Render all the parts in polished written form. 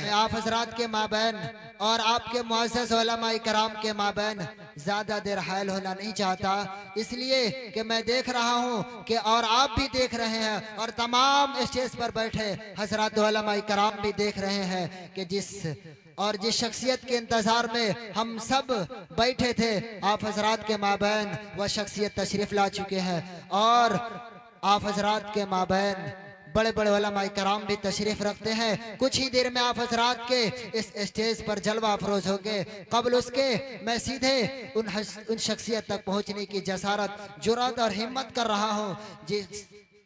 मैं आप हजरात के माबैन और आपके मुअज़्ज़ज़ उलमा इकराम के माबैन ज़्यादा देर हायल होना नहीं चाहता, इसलिए कि मैं देख रहा हूँ कि और आप भी देख रहे हैं और तमाम स्टेज पर बैठे हजरात उलमा इकराम भी देख रहे हैं कि जिस शख्सियत के इंतजार में हम सब बैठे थे, आप हजरात के माबैन वह शख्सियत तशरीफ ला चुके हैं। और आप हजरात के माबैन बड़े बड़े उलमा इकराम भी तशरीफ रखते हैं। कुछ ही देर में आप हजरात के इस स्टेज पर जलवा अफरोज होंगे। कबल उसके मैं सीधे उन शख्सियत तक पहुंचने की जसारत, जुर्रत और हिम्मत कर रहा हूं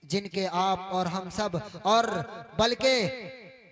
जिनके आप और हम सब और बल्कि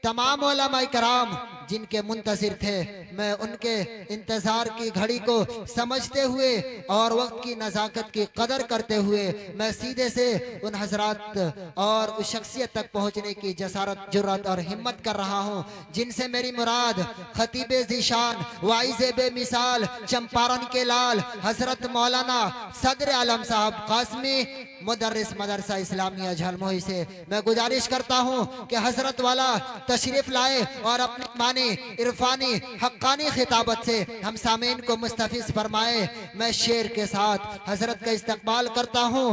तमाम उलमा इकराम जिनके मुंतज़िर थे, मैं उनके इंतजार की घड़ी को समझते हुए और वक्त की नज़ाकत की कदर करते हुए मैं सीधे से उन हजरात और उस शख्सियत तक पहुंचने की जसारत, जुर्रत और हिम्मत कर रहा हूं जिनसे मेरी मुराद खतीबे ज़ीशान, वाइज़े बेमिसाल, चंपारण के लाल हजरत मौलाना सदर आलम साहब कासमी मुदर्रिस मदरसा इस्लामिया झलमोही से मैं गुजारिश करता हूं कि हजरत वाला तशरीफ लाए और अपनी मानी इरफानी हक्कानी खिताबत से हम सामीन को मुस्तफिज फरमाए। मैं शेर के साथ हजरत का इस्तकबाल करता हूं।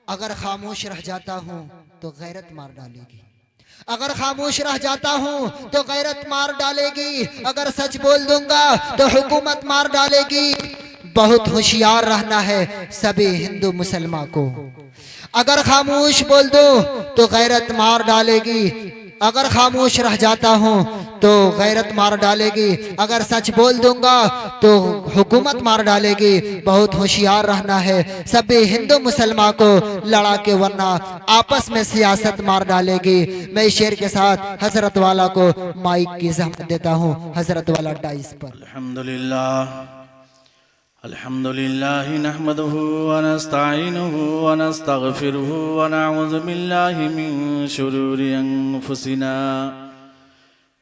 अगर खामोश रह जाता हूं तो गैरत मार डालेगी, अगर खामोश रह जाता हूं तो गैरत मार डालेगी, अगर सच बोल दूंगा तो हुकूमत मार डालेगी। बहुत होशियार रहना है सभी हिंदू मुसलमान को, अगर खामोश बोल दो तो गैरत मार डालेगी, अगर खामोश रह जाता हूं तो गैरत मार डालेगी, अगर सच बोल दूंगा तो हुकूमत मार डालेगी। बहुत होशियार रहना है सभी हिंदू मुसलमान को लड़ा के, वरना आपस में सियासत मार डालेगी। मैं शेर के साथ हजरत वाला को माइक की ज़हमत देता हूं। हजरत वाला डाइस पर। अल्हम्दुलिल्लाह नहमदुहु व नस्तईनुहु व नस्तगफिरुहु व नऊज़ु बिल्लाहि मिन शुरूरि अनफुसिना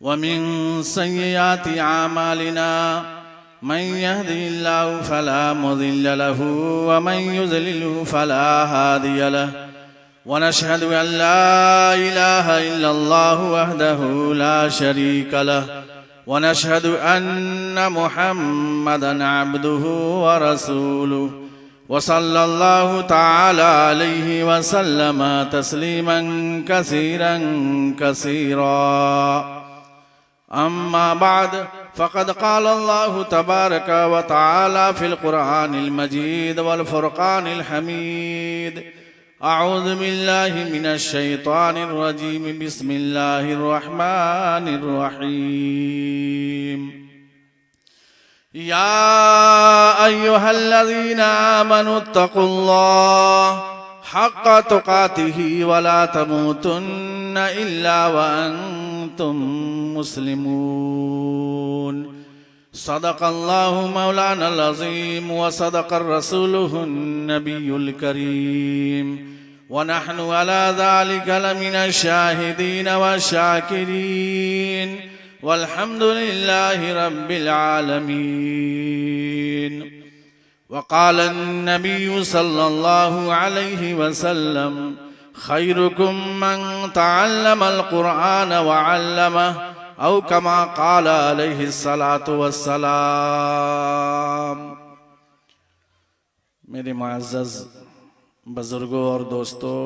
व मिन सय्यिआति आमालिना मन यहदिहिल्लाहु फला मुदिल्ल लहु व मन युज़लिलहु फला हादिय लहु व नशहदु अन ला इलाहा इल्लल्लाहु वहदहु ला शरीका लहु व नशहदु अन्न मुहम्मदन अब्दुहु व रसूलुहु व सल्लल्लाहु तआला अलैहि व सल्लम तस्लीमन कसीरन कसीरा। अम्मा बाद फ़क़द क़ाल अल्लाहु तबारक व तआला फ़िल क़ुरआनिल मजीद वल फ़ुरक़ानिल हमीद। अऊज़ु बिल्लाहि मिनश शैतानिर रजीम। बिस्मिल्लाहिर रहमानिर रहीम। या अय्युहल्लज़ीना आमनुत्तक़ुल्लाह हक़्क़ तुक़ातिही वला तमूतुन्ना इल्ला व अंतुम मुस्लिमून। सदक़ल्लाहु मौलानल अज़ीम व सदक़र रसूलुहुन नबियुल करीम व नहनु अला ज़ालिका लमिनश शाहिदीन व शाकिरीन वल्हम्दुलिल्लाहि रब्बिल आलमीन। वक़ाल अन्नबिय्यु सल्लल्लाहु अलैहि वसल्लम खैरुकुम मन तअल्लमल क़ुरआन व अल्लमह औ कमा क़ाल अलैहिस्सलातु वस्सलाम। मेरे मुअज़्ज़ज़ बुज़ुर्गों और दोस्तों,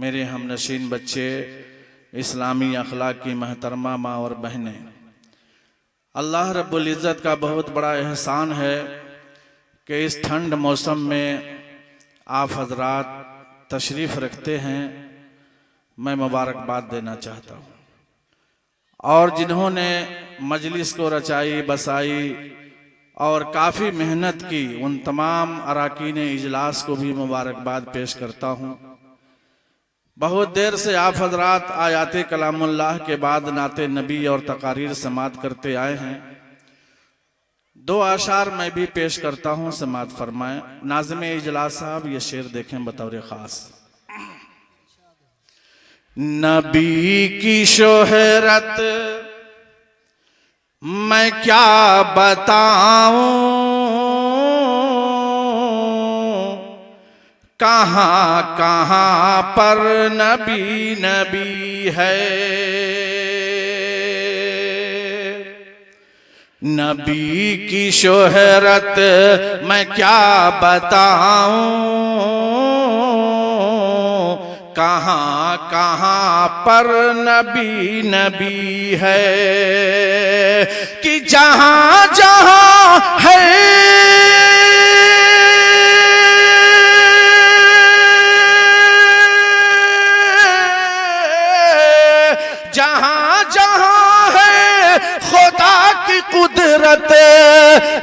मेरे हमनशीन बच्चे, इस्लामी अखलाक की महतरमा माँ और बहनें, अल्लाह रब्बुल इज़्ज़त का बहुत बड़ा एहसान है कि इस ठंड मौसम में आप हजरात तशरीफ़ रखते हैं। मैं मुबारकबाद देना चाहता हूँ और जिन्होंने मजलिस को रचाई बसाई और काफ़ी मेहनत की उन तमाम अराकीन इजलास को भी मुबारकबाद पेश करता हूँ। बहुत देर से आप हजरात आयाते कलामुल्लाह के बाद नाते नबी और तकारीर समात करते आए हैं। दो आशार मैं भी पेश करता हूँ, समात फरमाएं। नाज़िम इजलास साहब ये शेर देखें बतौर ख़ास। नबी की शोहरत मैं क्या बताऊं, कहाँ कहाँ पर नबी नबी है। नबी की शोहरत मैं क्या बताऊं, कहाँ कहाँ पर नबी नबी है, कि जहाँ जहाँ है जहाँ जहाँ है खुदा की कुदरत,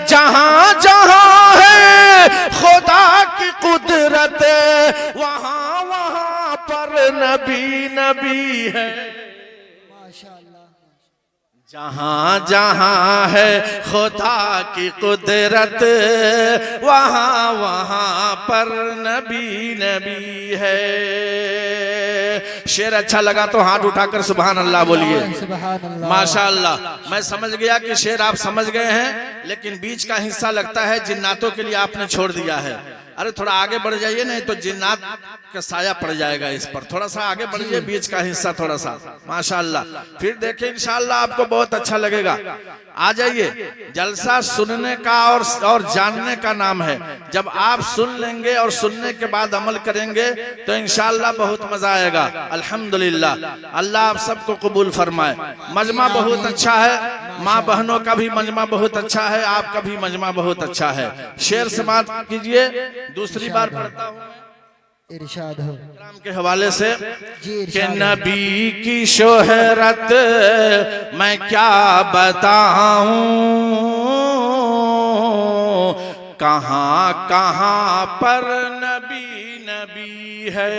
जहाँ जहाँ है खुदा की कुदरत, वहाँ वहाँ पर नबी नबी है। माशाअल्लाह। जहाँ जहाँ है खुदा की कुदरत, वहाँ वहाँ पर नबी नबी है। शेर अच्छा लगा तो हाथ उठाकर सुभान अल्लाह बोलिए। सुभान अल्लाह। माशाअल्लाह। मैं समझ गया कि शेर आप समझ गए हैं, लेकिन बीच का हिस्सा लगता है जिन्नातों के लिए आपने छोड़ दिया है। अरे थोड़ा आगे बढ़ जाइए, नहीं तो जिन्नात का साया पड़ जाएगा इस पर। थोड़ा सा आगे बढ़िए, बीच का हिस्सा थोड़ा सा। माशाअल्लाह। फिर देखिए इंशाअल्लाह आपको बहुत अच्छा लगेगा। आ जाइए। जलसा सुनने का और जानने का नाम है। जब आप सुन लेंगे और सुनने के बाद अमल करेंगे तो इंशाअल्लाह बहुत मजा आएगा। अल्हम्दुलिल्लाह। अल्लाह आप सबको कबूल फरमाए। मजमा बहुत अच्छा है, माँ बहनों का भी मजमा बहुत अच्छा है, आपका भी मजमा बहुत अच्छा है। शेर समाप्त कीजिए। दूसरी बार पढ़ता हूँ इरशाद हो राम के हवाले से जी। कि नबी की शोहरत मैं क्या बताऊं, कहाँ कहाँ पर नबी नबी है।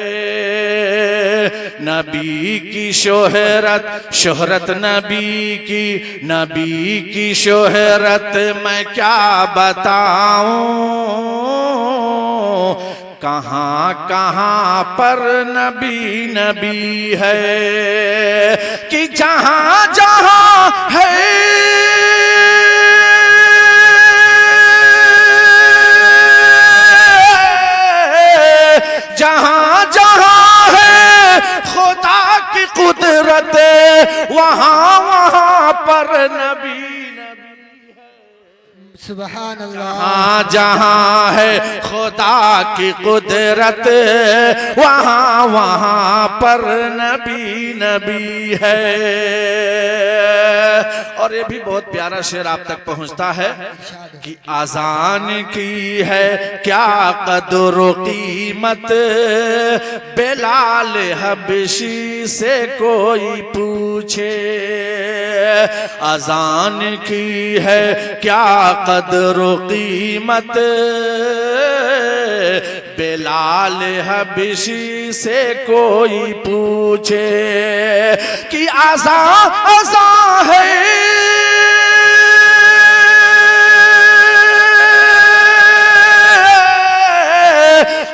नबी की शोहरत नबी की शोहरत मैं क्या बताऊं, कहाँ कहाँ पर नबी नबी है, कि जहाँ जहाँ है जहाँ जहाँ है खुदा की कुदरत, वहाँ वहाँ पर नबी सुभान अल्लाह। जहाँ जहाँ है खुदा की कुदरत, वहाँ वहाँ पर नबी नबी है। और ये भी बहुत प्यारा शेर आप तक पहुँचता है कि आजान की है क्या कदर कीमत, बिलाल हबशी से कोई पूछे। अजान की है क्या कदर कीमत, बिलाल हबशी से कोई पूछे, कि आज़ान है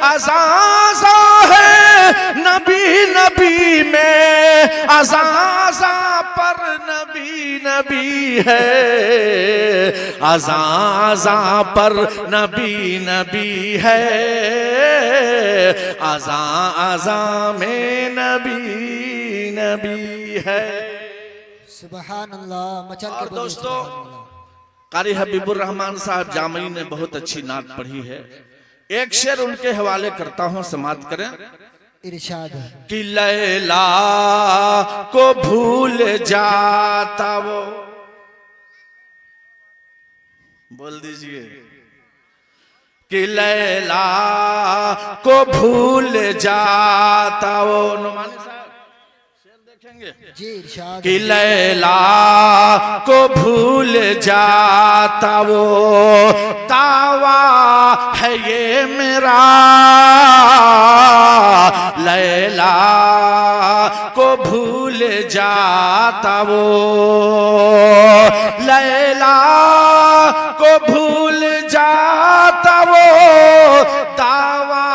आज़ान है नबी नबी में, आज़ान पर नबी नबी है, आज़ान पर नबी नबी है, आज़ान में नबी नबी है। सुभान अल्लाह। मचल और के दोस्तों, कारी हबीबुर रहमान साहब जामई ने बहुत अच्छी नात पढ़ी है। एक शेर उनके हवाले करता हूं, समाप्त करें। इरशाद कि लैला को भूल जाता वो, बोल दीजिए, कि लैला को भूल जाता वो। नुमानी साहब शेर देखेंगे जी। इरशाद कि लैला को भूल जाता वो, दावा है ये मेरा, लैला को भूल जाता वो, लैला को भूल जाता वो, दावा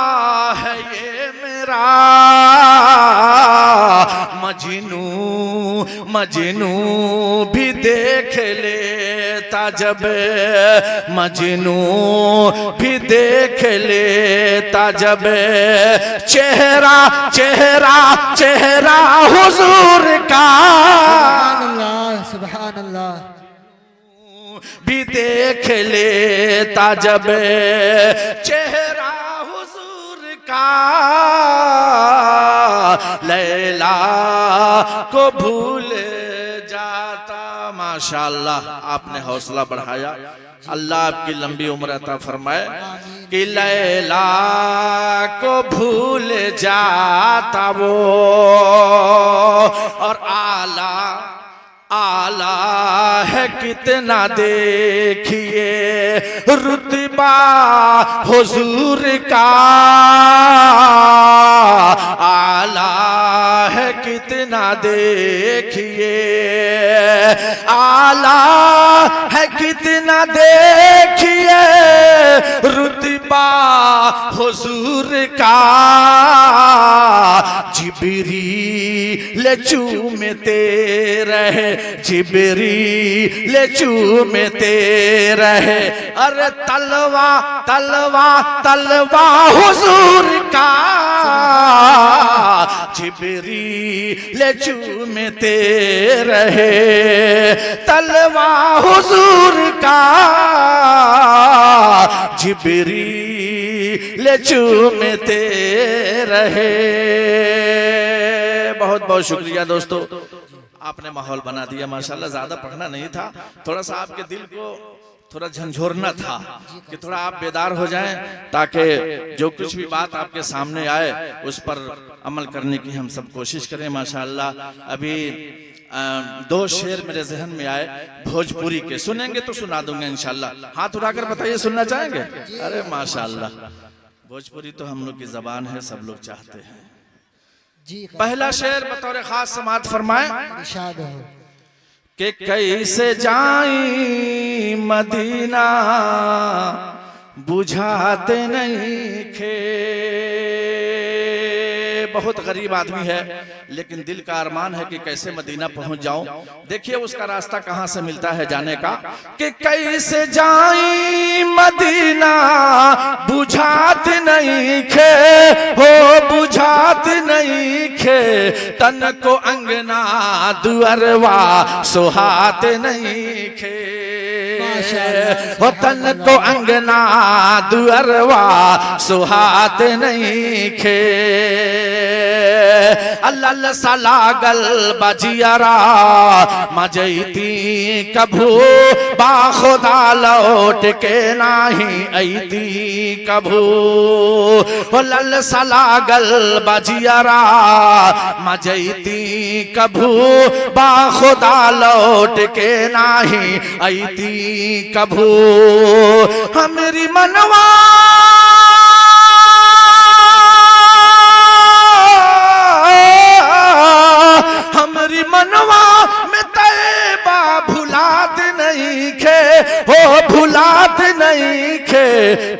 है ये मेरा। मजनू भी देख लेता जब, मजनू भी देख लेता जब, चेहरा चेहरा चेहरा हुजूर का, सुभान अल्लाह। सुभान अल्लाह। देख लेता जब चेहरा हुजूर का, लैला को भूल जाता। माशाअल्लाह, आपने हौसला बढ़ाया। अल्लाह आपकी लंबी उम्र अता फरमाए कि लैला को भूल जाता वो, और आला आला है कितना देखिए रुतबा हुजूर का, आला है कितना देखिए, आला है कितना देखिए रुतबा हुजूर का। जिब्रील चूमते रहे, जिब्रील चूमते रहे, अरे तलवा तलवा तलवा हुजूर का, जिब्रील चूमते रहे, तलवा हुजूर का, जिब्रील चूमते रहे। बहुत बहुत शुक्रिया दोस्तों, आपने माहौल बना दिया माशाल्लाह। ज्यादा पढ़ना नहीं था, थोड़ा सा आपके दिल को थोड़ा झंझोरना था कि थोड़ा आप बेदार हो जाएं, ताकि जो कुछ भी बात आपके सामने आए उस पर अमल करने की हम सब कोशिश करें माशाल्लाह। अभी 2 शेर मेरे जहन में आए भोजपुरी के, सुनेंगे तो सुना दूंगा इंशाल्लाह। हाथ उठाकर बताइए, सुनना चाहेंगे? अरे माशाल्लाह, भोजपुरी तो हम लोग की जबान है, सब लोग चाहते हैं। पहला शेर बतौर खास समात फरमाए कि कैसे जाई मदीना बुझाते नहीं खे। बहुत गरीब आदमी है लेकिन दिल का अरमान है कि कैसे मदीना पहुंच जाऊं। देखिए उसका रास्ता कहां से मिलता है जाने का, कि कैसे जाई मदीना बुझात नहीं खे, हो बुझात नहीं खे, तन को अंगना दुअरवा सुहात नहीं खे, हो तन को अंगना दुअरवा सुहात नहीं खे। अल्लाह सलागल बजियारा मजैती कभू बाखुदा लौट के नाही ऐती कभू, लल सलागल बजियारा मजैती कभू बाखुदा लौट के नाही ऐती कभू। हमरी मनवा हमरी मनवा में तैबा भुलात नहीं खे, हो भुलात नहीं खे,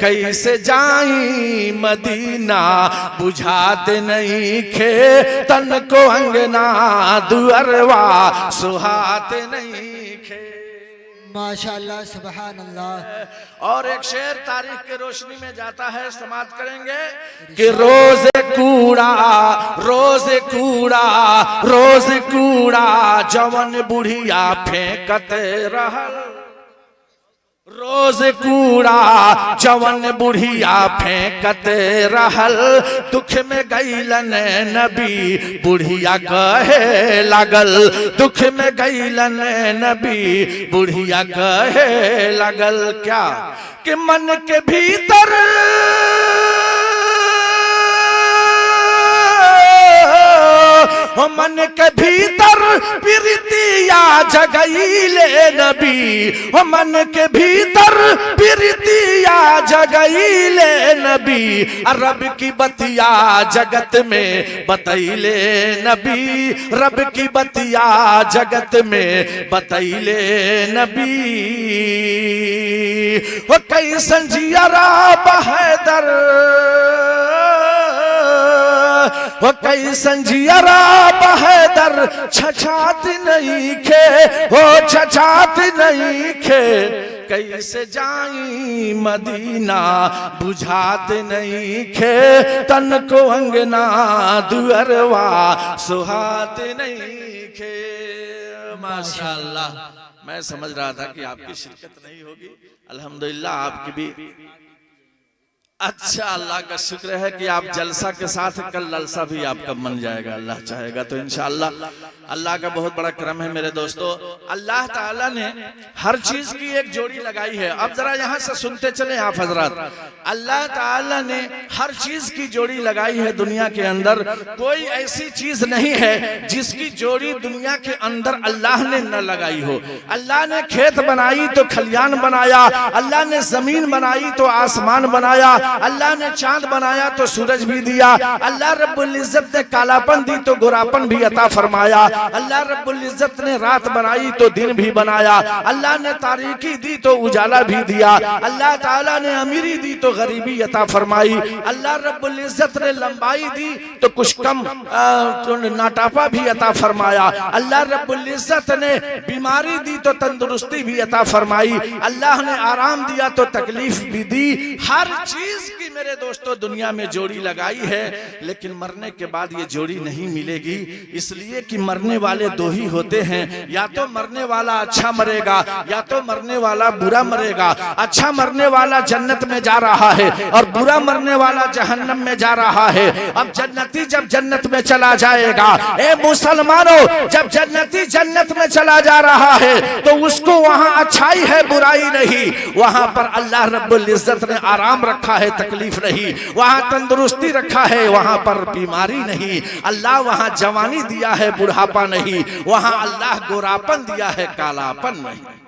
कैसे जाई मदीना बुझात नहीं खे, तन को अंगना दुअरवा सुहात नहीं खे। माशाअल्लाह सुभान अल्लाह। और एक शेर तारीख के रोशनी में जाता है, समाप्त करेंगे कि रोज कूड़ा रोज कूड़ा रोज कूड़ा जवन बुढ़िया फेंकते रहल, रोज कूड़ा जवन बुढ़िया फेंकते रहल, दुख में गईलन नबी बुढ़िया कहे लागल, दुख में गईलन नबी बुढ़िया कहे लागल। क्या कि मन के भीतर हो मन के भीतर प्रीतिया जगईले नबी, हो मन के भीतर प्रीतिया जगईले नबी, रब की बतिया जगत में बतैले नबी, रब की बतिया जगत में बतैले नबी। वो कैसन जियरा बहदर, वो कैसन जियरा बहदर छछात नहीं खे, हो छछात नहीं खे, कैसे जाई मदीना बुझात नहीं खे, तन को अंगना दुअरवा सुहात नहीं खे। माशाअल्लाह मैं समझ रहा था कि आपकी शिरकत नहीं होगी, अल्हम्दुलिल्लाह आपकी भी। अच्छा, अल्लाह का शुक्र है कि आप जलसा के साथ कल ललसा भी आपका बन जाएगा, अल्लाह चाहेगा तो इंशाअल्लाह। अल्लाह का बहुत बड़ा करम है मेरे दोस्तों, अल्लाह ताला ने हर चीज की एक जोड़ी लगाई है। अब जरा यहाँ से सुनते चले आप हजरात, अल्लाह ताला ने हर चीज की जोड़ी लगाई है दुनिया के अंदर। कोई ऐसी चीज नहीं है जिसकी जोड़ी दुनिया के अंदर अल्लाह ने न लगाई हो। अल्लाह ने खेत बनाई तो खलियान बनाया, अल्लाह ने जमीन बनाई तो आसमान बनाया, अल्लाह ने चांद बनाया तो सूरज भी दिया, अल्लाह रब्बुल इज्जत ने कालापन दी तो गोरापन भी अता फरमाया, अल्लाह रब्बुल इज्जत ने रात बनाई तो दिन भी बनाया, अल्लाह ने तारीकी दी तो उजाला भी दिया, अल्लाह ताला ने अमीरी दी तो गरीबी अता फरमाई, अल्लाह रब्बुल इज्जत ने लंबाई दी तो कुछ कम नाटापा भी अता फरमाया, अल्लाह रब्बुल इज्जत ने बीमारी दी तो तंदुरुस्ती भी अता फरमाई, अल्लाह ने आराम दिया तो तकलीफ भी दी। हर चीज की मेरे दोस्तों दुनिया में जोड़ी लगाई है, लेकिन मरने के बाद ये जोड़ी नहीं मिलेगी, इसलिए कि मरने वाले दो ही होते हैं, या तो मरने वाला अच्छा मरेगा या तो मरने वाला बुरा मरेगा। अच्छा मरने वाला जन्नत में जा रहा है और बुरा मरने वाला जहन्नम में जा रहा है। अब जन्नती जब जन्नत में चला जाएगा, ए मुसलमानों, जब जन्नती जन्नत में चला जा रहा है तो उसको वहां अच्छाई है बुराई नहीं, वहां पर अल्लाह रब्बुल इज्जत ने आराम रखा है, तकलीफ नहीं, वहां तंदुरुस्ती रखा है, वहां पर बीमारी नहीं, अल्लाह वहां जवानी दिया है बुढ़ापा नहीं, वहां अल्लाह गोरापन दिया है कालापन नहीं।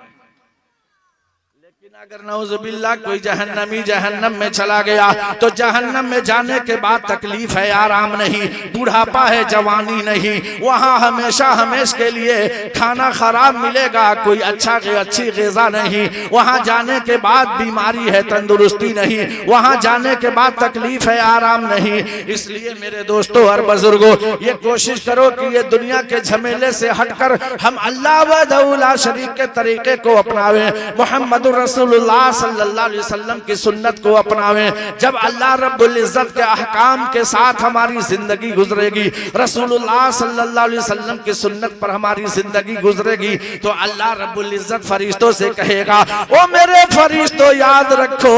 अगर नौजुबिल्लाह कोई जहन्नमी जहन्नम में चला गया तो जहन्नम में जाने के बाद तकलीफ है, आराम नहीं, बुढ़ापा है, जवानी नहीं, वहां हमेशा हमेशा के लिए खाना खराब मिलेगा, कोई अच्छी ग़िज़ा नहीं, वहां जाने के बाद बीमारी है, तंदुरुस्ती नहीं, वहां जाने के बाद तकलीफ है, आराम नहीं। इसलिए मेरे दोस्तों और बुजुर्गों, ये कोशिश करो कि ये दुनिया के झमेले से हटकर हम अल्लाह वहदहू शरीक के तरीके को अपनावें, मोहम्मद रसूलुल्लाह सल्लल्लाहु अलैहि वसल्लम की सुन्नत को अपनावें। जब अल्लाह रब्बुल इज्जत के अहकाम के साथ हमारी जिंदगी गुजरेगी, रसूलुल्लाह सल्लल्लाहु अलैहि वसल्लम की सुन्नत पर हमारी जिंदगी गुजरेगी, तो अल्लाह रब्बुल इज्जत फरिश्तों से कहेगा, ओ मेरे फरिश्तों याद रखो,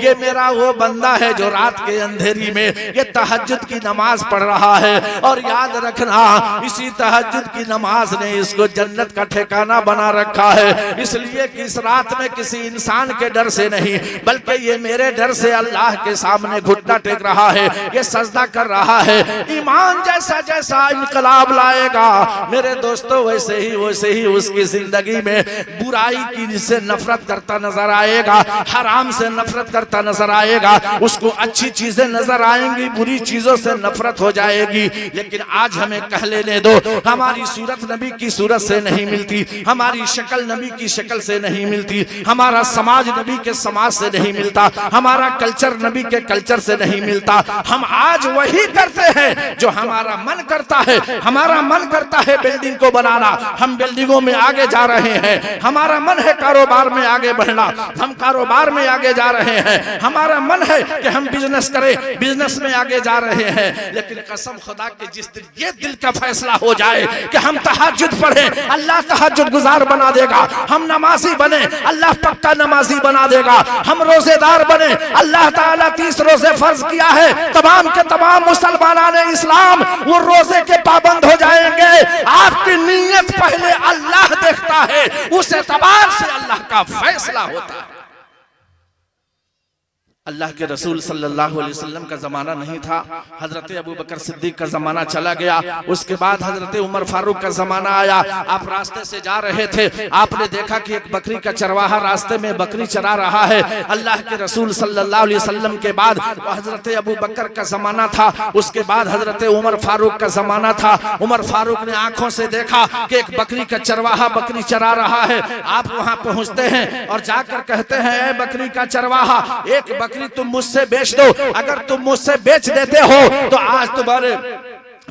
ये मेरा वो बंदा है जो रात के अंधेरी में ये तहज्जुद की नमाज पढ़ रहा है, और याद रखना इसी तहज्जुद की नमाज ने इसको जन्नत का ठिकाना बना रखा है। इसलिए कि इस रात में किसी इंसान के डर से नहीं, बल्कि ये मेरे डर से अल्लाह के सामने घुटना टेक रहा है, ये सजदा कर रहा है। ईमान जैसा जैसा इनकलाब लाएगा मेरे दोस्तों, वैसे ही उसकी जिंदगी में बुराई की से नफरत करता नजर आएगा, हराम से नफरत करता नजर आएगा, उसको अच्छी चीजें नजर आएंगी, बुरी चीजों से नफरत हो जाएगी। लेकिन आज हमें कह लेने दो, हमारी सूरत नबी की सूरत से नहीं मिलती, हमारी शक्ल नबी की शक्ल से नहीं मिलती, हमारा समाज नबी के समाज से नहीं मिलता, हमारा कल्चर नबी के कल्चर से नहीं मिलता। हम आज वही करते हैं जो हमारा मन करता है। हमारा मन करता है बिल्डिंग को बनाना, हम बिल्डिंगों में आगे जा रहे हैं। हमारा मन है कारोबार में आगे बढ़ना, हम कारोबार में आगे जा रहे हैं। हमारा मन है कि हम बिजनेस करें, बिजनेस में आगे जा रहे हैं। लेकिन कसम खुदा के जिस दिन ये दिल का फैसला हो जाए कि हम तहज्जुद पढ़ें, अल्लाह तहज्जुद गुजार बना देगा। हम नमाजी बने, अल्लाह पक्का नमाजी बना देगा। हम रोजेदार बने, अल्लाह ताला 30 रोजे फर्ज किया है, तमाम के तमाम मुसलमान इस्लाम वो रोजे के पाबंद हो जाएंगे। आपकी नीयत पहले अल्लाह देखता है, उस एतबार से अल्लाह का फैसला होता है। अल्लाह के रसूल सल्लल्लाहु अलैहि वसल्लम का ज़माना नहीं था, हज़रत अबू बकर सिद्दीक का ज़माना चला गया, उसके बाद हज़रत उमर फारूक का ज़माना आया। आप रास्ते से जा रहे थे, आपने देखा कि एक बकरी का चरवाहा रास्ते में बकरी चरा रहा है। अल्लाह के रसूल सल्लल्लाहु अलैहि वसल्लम के बाद हज़रत अबू बकर का ज़माना था, उसके बाद हज़रत उमर फारूक का ज़माना था। उमर फारूक ने आंखों से देखा कि एक बकरी का चरवाहा बकरी चरा रहा है। आप वहां पहुंचते हैं और जाकर कहते हैं, ए बकरी का चरवाहा, एक तुम मुझसे बेच दो, अगर तुम मुझसे बेच देते हो तो आज तुम्हारे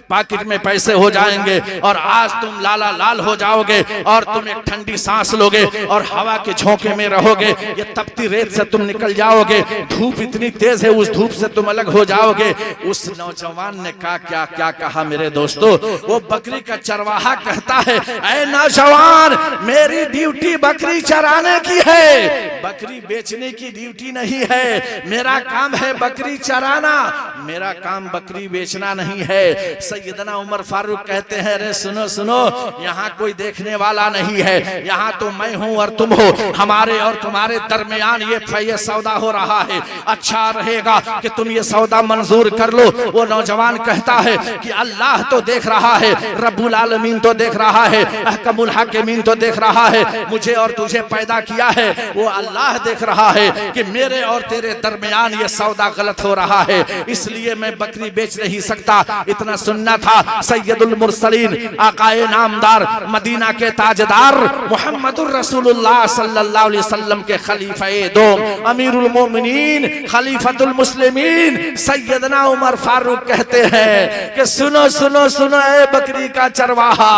पॉकेट में पैसे हो जाएंगे और आज तुम लाला लाल हो जाओगे और तुम एक ठंडी सांस लोगे और हवा के झोंके में रहोगे। ये तपती रेत से तुम निकल जाओगे, धूप इतनी तेज है उस धूप से तुम अलग हो जाओगे। उस नौजवान ने क्या कहा मेरे दोस्तों? वो बकरी का चरवाहा कहता है, ऐ नौजवान, मेरी ड्यूटी बकरी चराने की है, बकरी बेचने की ड्यूटी नहीं है। मेरा काम है बकरी चराना, मेरा काम बकरी बेचना नहीं है। सैयदना उमर फारूक कहते हैं, अरे सुनो सुनो, यहाँ कोई देखने वाला नहीं है, यहाँ तो मैं हूँ और तुम हो, हमारे और तुम्हारे दरमियान ये सौदा हो रहा है, अच्छा रहेगा कि तुम ये सौदा मंजूर कर लो। वो नौजवान कहता है कि अल्लाह तो देख रहा है, रब्बुल आलमीन तो देख रहा है, अहकमुल हाकिमीन तो देख रहा है, मुझे और तुझे पैदा किया है वो अल्लाह देख रहा है कि मेरे और तेरे दरमियान ये सौदा गलत हो रहा है, इसलिए मैं बकरी बेच नहीं सकता। इतना सुनना था। सैयदुल मुरसलीन, आकाए नामदार, मदीना के ताजदार, मुहम्मदुर रसूलुल्लाह सल्लल्लाहु अलैहि वसल्लम के खलीफे दो, अमीरुल मोमिनीन, खलीफतुल मुस्लिमीन सैयदना उमर फारूक कहते हैं कि सुनो सुनो सुनो, ए बकरी का चरवाहा,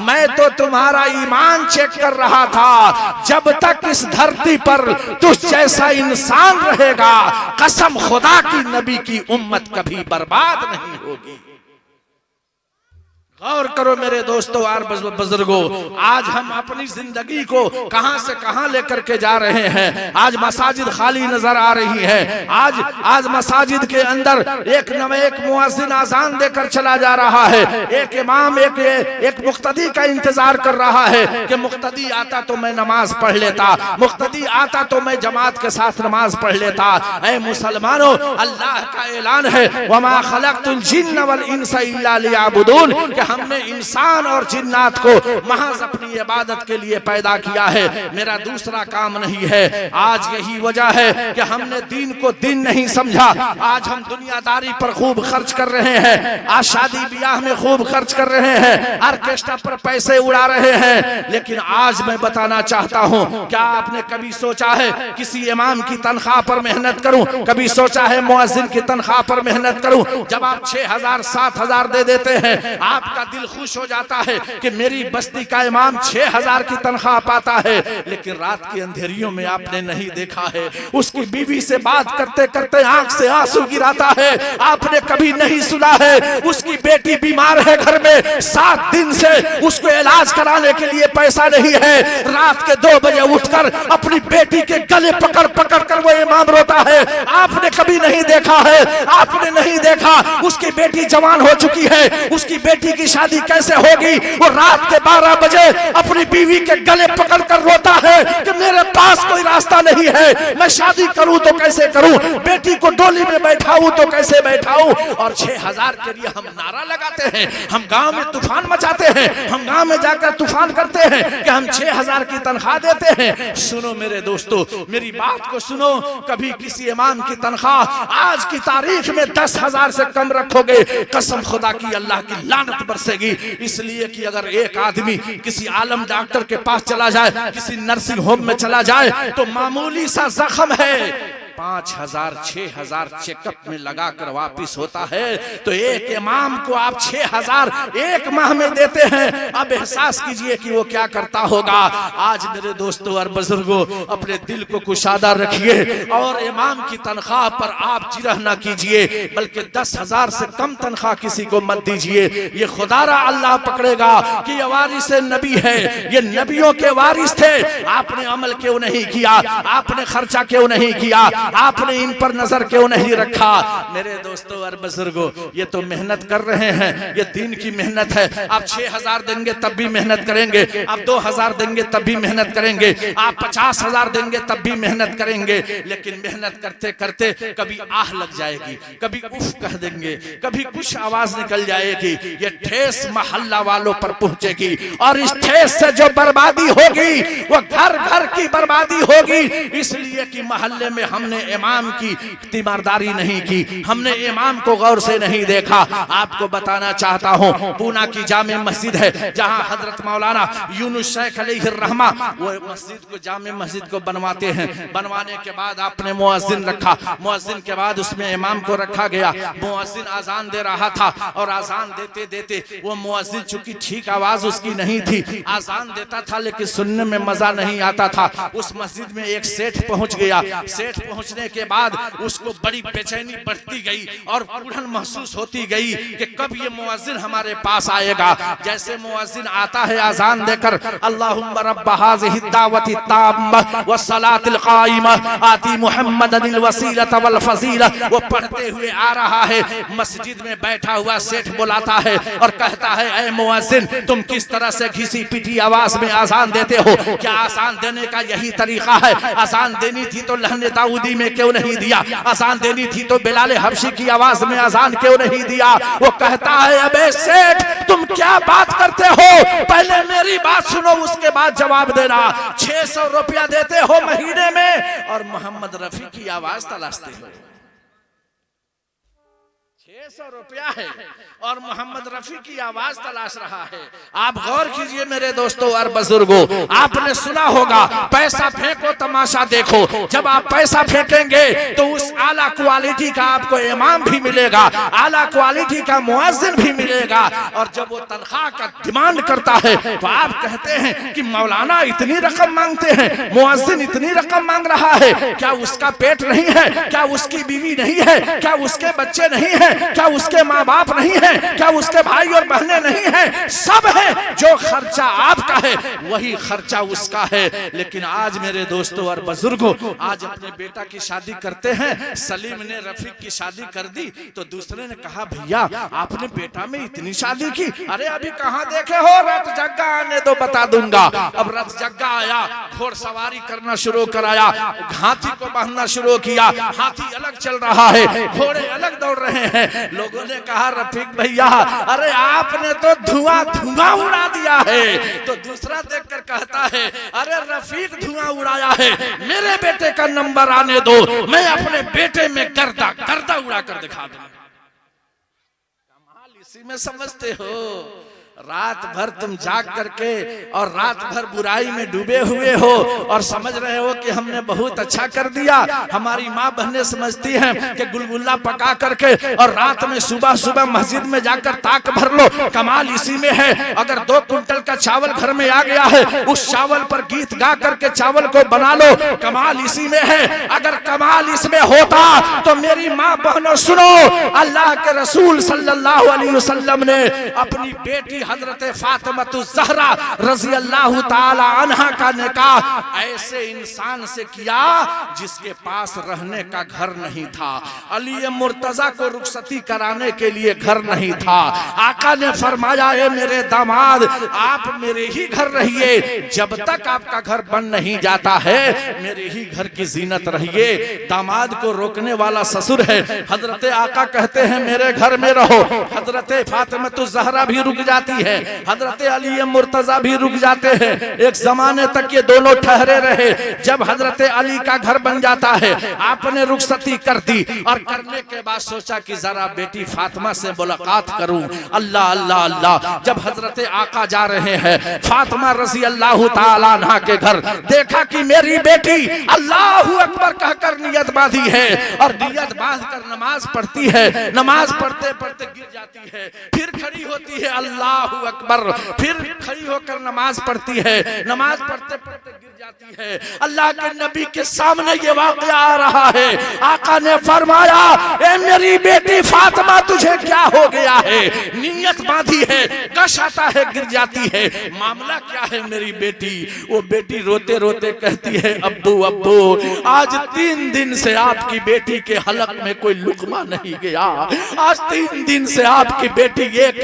मैं तो तुम्हारा ईमान चेक कर रहा था। जब तक इस धरती पर तुझ जैसा इंसान रहेगा, कसम खुदा की नबी की उम्मत कभी बर्बाद नहीं होगी। गौर करो मेरे दोस्तों और बुजुर्गों, आज हम अपनी जिंदगी को कहां से कहां लेकर के जा रहे हैं। आज मसाजिद खाली नजर आ रही है। आज मसाजिद के अंदर एक मुअज्जिन आजान देकर चला जा रहा है, एक इमाम एक मुक्तदी का इंतजार कर रहा है कि मुक्तदी आता तो मैं नमाज पढ़ लेता, मुक्तदी आता तो मैं जमात के साथ नमाज पढ़ लेता। ऐ मुसलमानों, अल्लाह का ऐलान है, वमा खलक़तुल जिन्न वल इंसा इल्ला लियअबुदून, हमने इंसान और जिन्नात को महज अपनी इबादत के लिए पैदा किया है, मेरा दूसरा काम नहीं है। आज यही वजह है कि हमने दीन को दीन नहीं समझा। आज हम दुनियादारी पर खूब खर्च कर रहे हैं, आज शादी ब्याह में खूब खर्च कर रहे हैं, ऑर्केस्ट्रा पर पैसे उड़ा रहे हैं। लेकिन आज मैं बताना चाहता हूं, क्या आपने कभी सोचा है किसी इमाम की तनख्वाह पर मेहनत करूं? कभी सोचा है मुअज्जिन की तनख्वाह पर मेहनत करूं? जब आप 6,000 7,000 दे देते हैं, आपका दिल खुश हो जाता है कि मेरी बस्ती का इमाम 6,000 की तनख्वाह पाता है। लेकिन रात की अंधेरियों में आपने नहीं देखा है, उसकी बीवी से बात करते करते आंख से आंसू गिराता है। आपने कभी नहीं सुना है उसकी बेटी बीमार है घर में, 7 दिन से उसको इलाज कराने के लिए पैसा नहीं है, रात के 2 बजे उठकर अपनी बेटी के गले पकड़ पकड़ कर वो इमाम रोता है। आपने कभी नहीं देखा है, आपने नहीं देखा उसकी बेटी जवान हो चुकी है, उसकी बेटी की शादी कैसे होगी? वो रात के 12 बजे अपनी बीवी के गले पकड़कर रोता है कि मेरे पास कोई रास्ता नहीं है, मैं शादी करूं तो कैसे करूं, बेटी को डोली में बैठाऊं तो कैसे बैठाऊं। और 6,000 के लिए हम नारा लगाते हैं, हम गांव में तूफान मचाते हैं, हम गांव में जाकर तूफान करते हैं कि हम 6,000 की तनख्वाह देते हैं। सुनो मेरे दोस्तों, मेरी बात को सुनो, कभी किसी इमाम की तनख्वाह आज की तारीख में 10,000 से कम रखोगे, कसम खुदा की अल्लाह की लानत बरसेगी। इसलिए कि अगर एक आदमी किसी आलम डॉक्टर के पास चला जाए, किसी नर्सिंग होम में चला जाए, तो मामूली सा जख्म है, 5,000 6,000 चेकअप में लगाकर वापिस होता है। तो एक इमाम को आप 6,000 एक माह में देते हैं, अब एहसास कीजिए कि वो क्या करता होगा। आज मेरे दोस्तों और बुजुर्गों, अपने दिल को कुशादा रखिए और इमाम की तनख्वाह पर आप जिरह ना कीजिए, बल्कि 10,000 से कम तनख्वाह किसी को मत दीजिए। ये खुदारा अल्लाह पकड़ेगा कि ये वारिस नबी है, ये नबियों के वारिस थे। आपने अमल क्यों नहीं किया? आपने खर्चा क्यों नहीं किया? आपने इन पर नजर क्यों नहीं रखा? मेरे दोस्तों और बुजुर्गों, ये तो मेहनत कर रहे हैं, ये दीन की मेहनत है। आप 6,000 देंगे तब भी मेहनत करेंगे, आप 2,000 देंगे तब भी मेहनत करेंगे, आप 50,000 देंगे तब भी मेहनत करेंगे। लेकिन मेहनत करते करते कभी आह लग जाएगी, कभी उफ कह देंगे, कभी कुछ आवाज निकल जाएगी, ये ठेस मोहल्ला वालों पर पहुंचेगी। और इस ठेस से जो बर्बादी होगी वो घर घर की बर्बादी होगी। इसलिए कि मोहल्ले में हमने हमने इमाम की तीमारदारी नहीं की, हमने इमाम को गौर से नहीं देखा। आपको बताना चाहता हूँ, पूना की जामे मस्जिद है जहाँ हजरत मौलाना यूनुस शेख अलैहिर्रहमा वो मस्जिद को, जामे मस्जिद को बनवाते हैं। बनवाने के बाद आपने मुअज्जिन रखा, मुअज्जिन के बाद उसमें इमाम को रखा गया। मुअज्जिन आजान दे रहा था और आजान देते देते वो मुअज्जिन, चूंकि ठीक आवाज उसकी नहीं थी, आजान देता था लेकिन सुनने में मजा नहीं आता था। उस मस्जिद में एक सेठ पहुंच गया। सेठ पहुंचने के बाद उसको बड़ी बेचैनी बढ़ती गई और उड़न महसूस होती गई कि कब ये मुअज्जिन हमारे पास आएगा। जैसे मुअज्जिन आता है आजान देकर, अल्लाहुम्मा रब्ब हाज़िहि दावति ताम्मा वस्सलातिल काइमा आती मुहम्मदनिल वसीलत वल फजीला, वो पढ़ते हुए आ रहा है। मस्जिद में बैठा हुआ सेठ बुलाता है और कहता है, ऐ मुअज्जिन, तुम किस तरह से घिसी पिटी आवाज में आजान देते हो? क्या आजान देने का यही तरीका है? आजान देनी थी तो लहने दाऊदी में क्यों नहीं दिया? आजान देनी थी तो बिलाल हबशी की आवाज में आजान क्यों नहीं दिया? वो कहता है, अबे सेठ, तुम क्या बात करते हो? पहले मेरी बात सुनो, उसके बाद जवाब देना। 600 रुपया देते हो महीने में और मोहम्मद रफी की आवाज तलाशते हो। 600 रुपया है और मोहम्मद रफी की आवाज तलाश रहा है। आप गौर कीजिए मेरे दोस्तों और बुजुर्गों, आपने सुना होगा, पैसा फेंको तमाशा देखो। जब आप पैसा फेंकेंगे तो उस आला क्वालिटी का आपको इमाम भी मिलेगा, आला क्वालिटी का मुअज्जिन भी मिलेगा। और जब वो तनख्वाह का डिमांड करता है तो आप कहते हैं कि मौलाना इतनी रकम मांगते हैं, मुअज्जिन इतनी रकम मांग रहा है। क्या उसका पेट नहीं है? क्या उसकी बीवी नहीं है? क्या उसके बच्चे नहीं है? क्या उसके माँ बाप नहीं है? क्या उसके भाई और बहनें नहीं हैं? सब है। जो खर्चा आपका है वही खर्चा उसका है। लेकिन आज मेरे दोस्तों और बुजुर्गों, आज अपने बेटा की शादी करते हैं। सलीम ने रफीक की शादी कर दी तो दूसरे ने कहा, भैया आपने बेटा में इतनी शादी की? अरे अभी कहाँ देखे हो, रथ जग्गा आने दो बता दूंगा। अब रथ जग्गा आया, घोड़सवारी करना शुरू कराया, हाथी को बांधना शुरू किया। हाथी अलग चल रहा है, घोड़े अलग दौड़ रहे हैं। लोगों ने कहा, रफीक भैया, अरे आपने तो धुआं धुआं उड़ा दिया है। तो दूसरा देखकर कहता है, अरे रफीक धुआं उड़ाया है, मेरे बेटे का नंबर आने दो, मैं अपने बेटे में गर्दा गर्दा उड़ा कर दिखा दूंगा। कमाल इसी में समझते हो। रात भर तुम जाग करके और रात भर बुराई में डूबे हुए हो और समझ रहे हो कि हमने बहुत अच्छा कर दिया। हमारी माँ बहनें समझती हैं कि गुलगुल्ला पका करके और रात में सुबह सुबह मस्जिद में जाकर ताक भर लो। कमाल इसी में है। अगर 2 कुंटल का चावल घर में आ गया है, उस चावल पर गीत गा करके चावल को बना लो। कमाल इसी में है। अगर कमाल इसमें होता तो मेरी माँ बहनों सुनो, अल्लाह के रसूल सल्लल्लाहु अलैहि वसल्लम ने अपनी बेटी हजरत फातिमा ज़हरा रज़ी अल्लाह ताला अन्हा का निकाह ऐसे इंसान से किया जिसके पास रहने का घर नहीं था। अली मुर्तजा को रुखसती कराने के लिए घर नहीं था। आका ने फरमाया, ए मेरे दामाद, आप मेरे ही घर रहिए, जब तक आपका घर बन नहीं जाता है मेरे ही घर की जीनत रहिए। दामाद को रोकने वाला ससुर है। हजरत आका कहते हैं मेरे घर में रहो। हजरत फातिमा ज़हरा भी रुक जाती है, हजरत अली मुर्तजा भी रुक जाते हैं। एक जमाने तक ये दोनों ठहरे रहे। जब हजरत अली का घर बन जाता है, आपने रुखसती कर दी और करने के बाद सोचा कि जरा बेटी फातिमा से मुलाकात करूं। अल्लाह अल्लाह अल्लाह। जब हजरत आका जा रहे हैं फातिमा रज़ी अल्लाह ताला अन्हा के घर, देखा कि मेरी बेटी अल्लाहु अकबर कहकर नियत बांधी है और नियत बांध कर नमाज पढ़ती है। नमाज पढ़ते पढ़ते गिर जाती है, फिर खड़ी होती है, अल्लाहु अकबर, फिर खड़ी होकर नमाज पढ़ती है। नमाज पढ़ते पढ़ते गिर जाती है। अल्लाह के नबी के सामने ये वाक़या आ रहा है। आका ने फरमाया, ए मेरी बेटी फातिमा, तुझे क्या हो गया है? नियत बांधी है, कश आता है, गिर जाती है, मामला क्या है मेरी बेटी? वो बेटी रोते रोते कहती है, अब्बू अब्बू, आज 3 दिन से आपकी बेटी के हलक में कोई लुकमा नहीं गया। आज 3 दिन से आपकी बेटी एक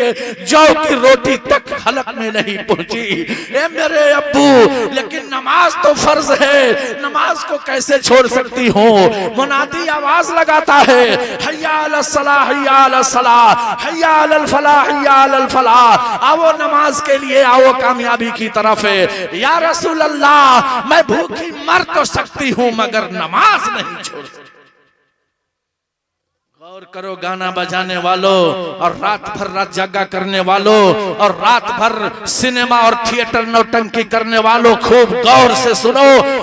जौ की रोटी रोटी तक हलक में नहीं पहुंची। ए मेरे अब्बू, लेकिन नमाज तो फर्ज है, नमाज को कैसे छोड़ सकती हूँ? मुनादी आवाज लगाता है, हय्या अलस सलाह, हय्या अलस सलाह, हय्या अलल फलाह, हय्या अलल फलाह। आओ नमाज के लिए, आओ कामयाबी की तरफ। या रसूल अल्लाह, मैं भूखी मर तो सकती हूँ मगर नमाज नहीं छोड़ सकती। गौर करो गाना बजाने वालों और रात भर रात जागा करने वालों और रात भर सिनेमा और थिएटर नौटंकी करने वालों, खूब गौर से सुनो।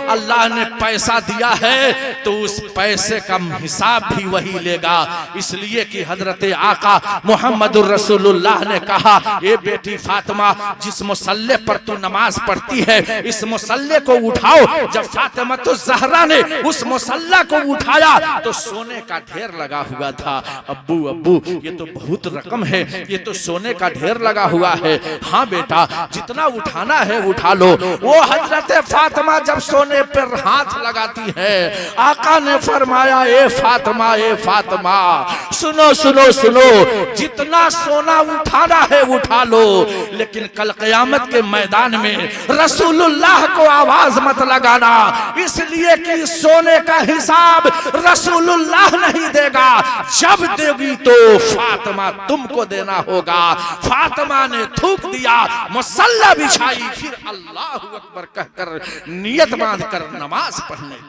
अल्लाह ने पैसा दिया है तो उस पैसे का हिसाब भी वही लेगा। इसलिए कि हजरत आका मोहम्मदुर रसूलुल्लाह ने कहा, ये बेटी फातिमा, जिस मुसल्ले पर तू नमाज पढ़ती है इस मुसल्ले को उठाओ। जब फातिमा तो ज़हरा ने उस मुसल्ला को उठाया तो सोने का ढेर लगा हुआ था। अब्बू अब्बू, ये तो बहुत रकम है, ये तो सोने का ढेर लगा हुआ है। हाँ बेटा, जितना उठाना है उठा लो। वो हजरत फातिमा जब सोने पर हाथ लगाती है, आका ने फरमाया, ए फातिमा, ए फातिमा, सुनो सुनो सुनो, जितना सोना उठाना है उठा लो, लेकिन कल क़यामत के मैदान में रसूलुल्लाह को आवाज मत लगाना, इसलिए कि सोने का हिसाब रसूलुल्लाह नहीं देगा। जब देगी तो फातिमा तुमको देना होगा। फातिमा ने थूक दिया, मुसल्ला बिछाई, फिर अल्लाह अकबर कहकर नियत बांधकर नमाज पढ़ने।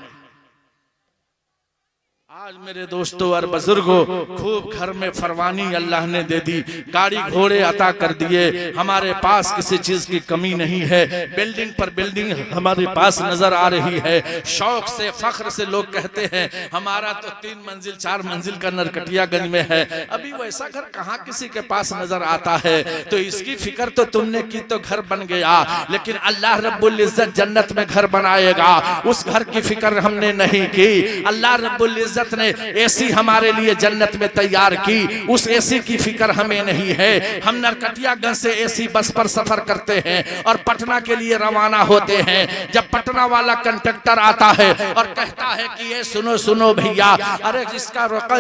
आज मेरे दोस्तों और बुजुर्गों, खूब घर में फरवानी अल्लाह ने दे दी, गाड़ी घोड़े अता कर दिए, हमारे पास किसी चीज की कमी नहीं है, बिल्डिंग पर बिल्डिंग हमारे पास नजर आ रही है। शौक से फख्र से लोग कहते हैं, हमारा तो 3 मंजिल 4 मंजिल का नरकटियागंज में है। अभी वैसा घर कहाँ किसी के पास नजर आता है? तो इसकी फिक्र तो तुमने की तो घर बन गया, लेकिन अल्लाह रब्बुल इज्जत जन्नत में घर बनाएगा, उस घर की फिक्र हमने नहीं की। अल्लाह रब्बुल इज्जत ने एसी हमारे लिए जन्नत में तैयार की, उस एसी की फिक्र हमें नहीं है। हम नरकटियागंज से एसी बस पर सफर करते हैं और पटना के लिए रवाना होते हैं। जब पटना वाला कंडक्टर आता है और कहता है कि ये सुनो सुनो भैया, अरे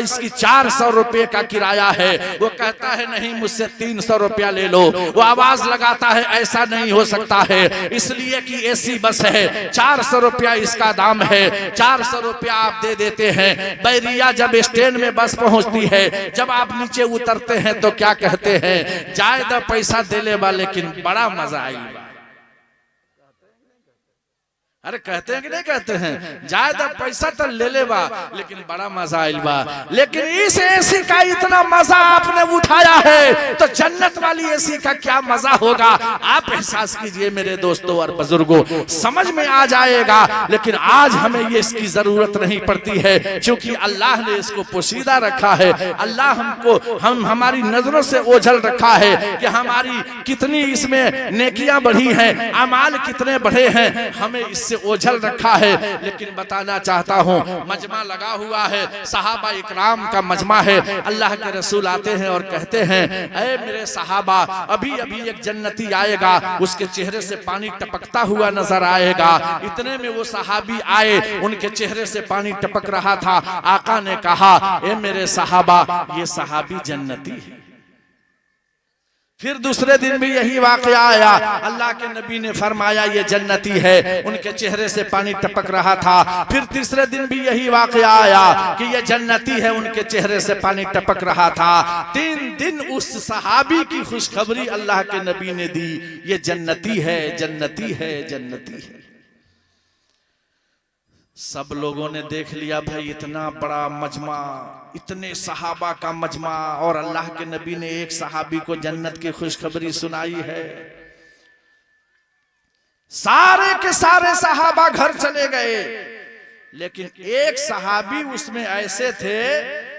इसकी 400 रुपए का किराया है, वो कहता है नहीं, मुझसे 300 रुपया ले लो। वो आवाज लगाता है, ऐसा नहीं हो सकता है, इसलिए कि एसी बस है, 400 रुपया इसका दाम है, 400 रुपया आप दे देते हैं। बैरिया जब स्टैंड में बस पहुंचती है, जब आप नीचे उतरते हैं तो क्या कहते हैं, जायदा पैसा दे ले बा, लेकिन बड़ा मजा आई। अरे कहते हैं कि नहीं कहते हैं, ज्यादा पैसा तो ले ले बा, लेकिन बड़ा मजा आइल बा। लेकिन इस एसी का इतना मजा आपने उठाया है तो जन्नत वाली एसी का क्या मजा होगा, आप एहसास कीजिए मेरे दोस्तों और बुजुर्गों, समझ में आ जाएगा। लेकिन आज हमें ये इसकी जरूरत नहीं पड़ती है, क्योंकि अल्लाह ने इसको पोशीदा रखा है। अल्लाह हमको हमारी नजरों से ओझल रखा है कि हमारी कितनी इसमें नेकियां बढ़ी हैं, अमाल कितने बढ़े हैं, हमें इससे ओझल रखा है। लेकिन बताना चाहता हूँ, मजमा लगा हुआ है, सहाबा इकराम का मजमा है। अल्लाह के रसूल आते हैं और कहते हैं, ऐ मेरे सहाबा, अभी अभी एक जन्नती आएगा, उसके चेहरे से पानी टपकता हुआ नजर आएगा। इतने में वो सहाबी आए, उनके चेहरे से पानी टपक रहा था। आका ने कहा, ऐ मेरे सहाबा, ये सहाबी जन्नती है। फिर दूसरे दिन भी यही वाकया आया, अल्लाह के नबी ने फरमाया ये जन्नती है, उनके चेहरे से पानी टपक रहा था। फिर तीसरे दिन भी यही वाकया आया कि ये जन्नती है, उनके चेहरे से पानी टपक रहा था। 3 दिन उस सहाबी की खुशखबरी अल्लाह के नबी ने दी, ये जन्नती है, जन्नती है, जन्नती है। सब लोगों ने देख लिया, भाई इतना बड़ा मजमा, इतने सहाबा का मजमा, और अल्लाह के नबी ने एक सहाबी को जन्नत की खुशखबरी सुनाई है। सारे के सारे सहाबा घर चले गए, लेकिन एक सहाबी उसमें ऐसे थे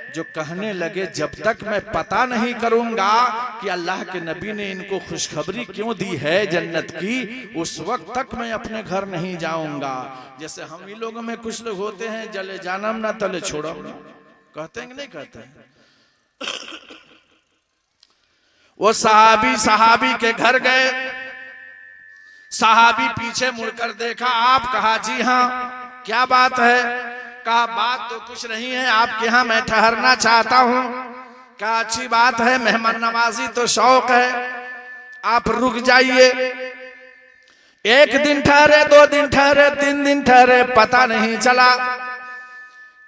जो कहने लगे, जब तक मैं पता नहीं करूंगा कि अल्लाह के नबी ने इनको खुशखबरी क्यों दी है जन्नत की, उस वक्त तक मैं अपने घर नहीं जाऊंगा। जैसे हम ही लोगों में कुछ लोग होते हैं, जले जानम ना तले छोड़म ना, कहते हैं कि नहीं कहते हैं? वो सहाबी के घर गए, सहाबी पीछे मुड़कर देखा, आप कहा जी हाँ, क्या बात है? कहा बात तो कुछ नहीं है, आपके यहाँ मैं ठहरना चाहता हूँ। कहा अच्छी बात है, मेहमान नवाजी तो शौक है, आप रुक जाइए। 1 दिन ठहरे, 2 दिन ठहरे, 3 दिन ठहरे, पता नहीं चला।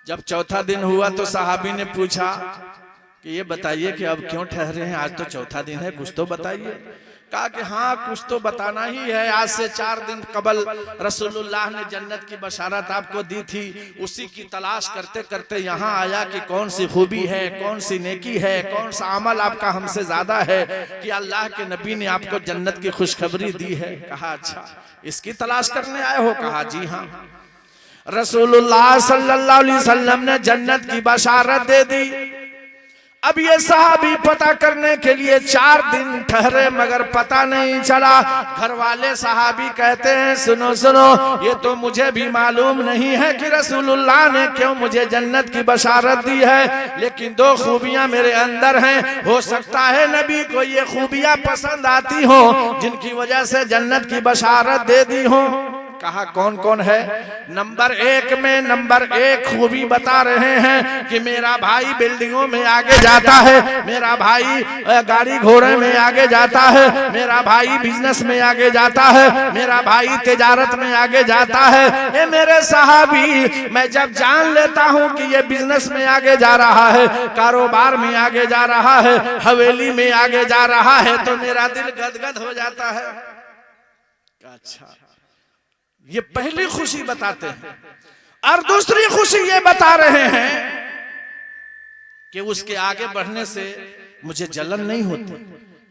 जब चौथा दिन हुआ तो साहबी ने पूछा कि ये बताइए कि अब क्यों ठहरे हैं, आज तो चौथा दिन है, कुछ तो बताइए। कहा कि हाँ कुछ तो बताना ही है। आज से 4 दिन कबल रसूलुल्लाह ने जन्नत की बशारत आपको दी थी, उसी की तलाश करते करते यहाँ आया कि कौन सी खूबी है, कौन सी नेकी है, कौन सा अमल आपका हमसे ज्यादा है कि अल्लाह के नबी ने आपको जन्नत की खुशखबरी दी है। कहा अच्छा इसकी तलाश करने आए हो? कहा जी हाँ। रसूलुल्लाह सल्लल्लाहु अलैहि वसल्लम ने जन्नत की बशारत दे दी। अब ये सहाबी पता करने के लिए 4 दिन ठहरे मगर पता नहीं चला। घर वाले सहाबी कहते हैं सुनो सुनो, ये तो मुझे भी मालूम नहीं है कि रसूलुल्लाह ने क्यों मुझे जन्नत की बशारत दी है, लेकिन 2 खूबियां मेरे अंदर हैं। हो सकता है नबी को ये खूबियां पसंद आती हो जिनकी वजह से जन्नत की बशारत दे दी हो। कहा कौन कौन है? नंबर 1 खूबी बता रहे हैं कि मेरा भाई बिल्डिंगों में आगे जाता है, मेरा भाई गाड़ी घोड़े में आगे जाता है, मेरा भाई बिजनेस में आगे जाता है, मेरा भाई तिजारत में आगे जाता है। ये मेरे सहाबी, मैं जब जान लेता हूँ कि ये बिजनेस में आगे जा रहा है, कारोबार में आगे जा रहा है, हवेली में आगे जा रहा है, तो मेरा दिल गदगद हो जाता है। अच्छा ये पहली खुशी बताते हैं। और दूसरी खुशी ये बता रहे हैं कि उसके आगे बढ़ने से मुझे जलन नहीं होती,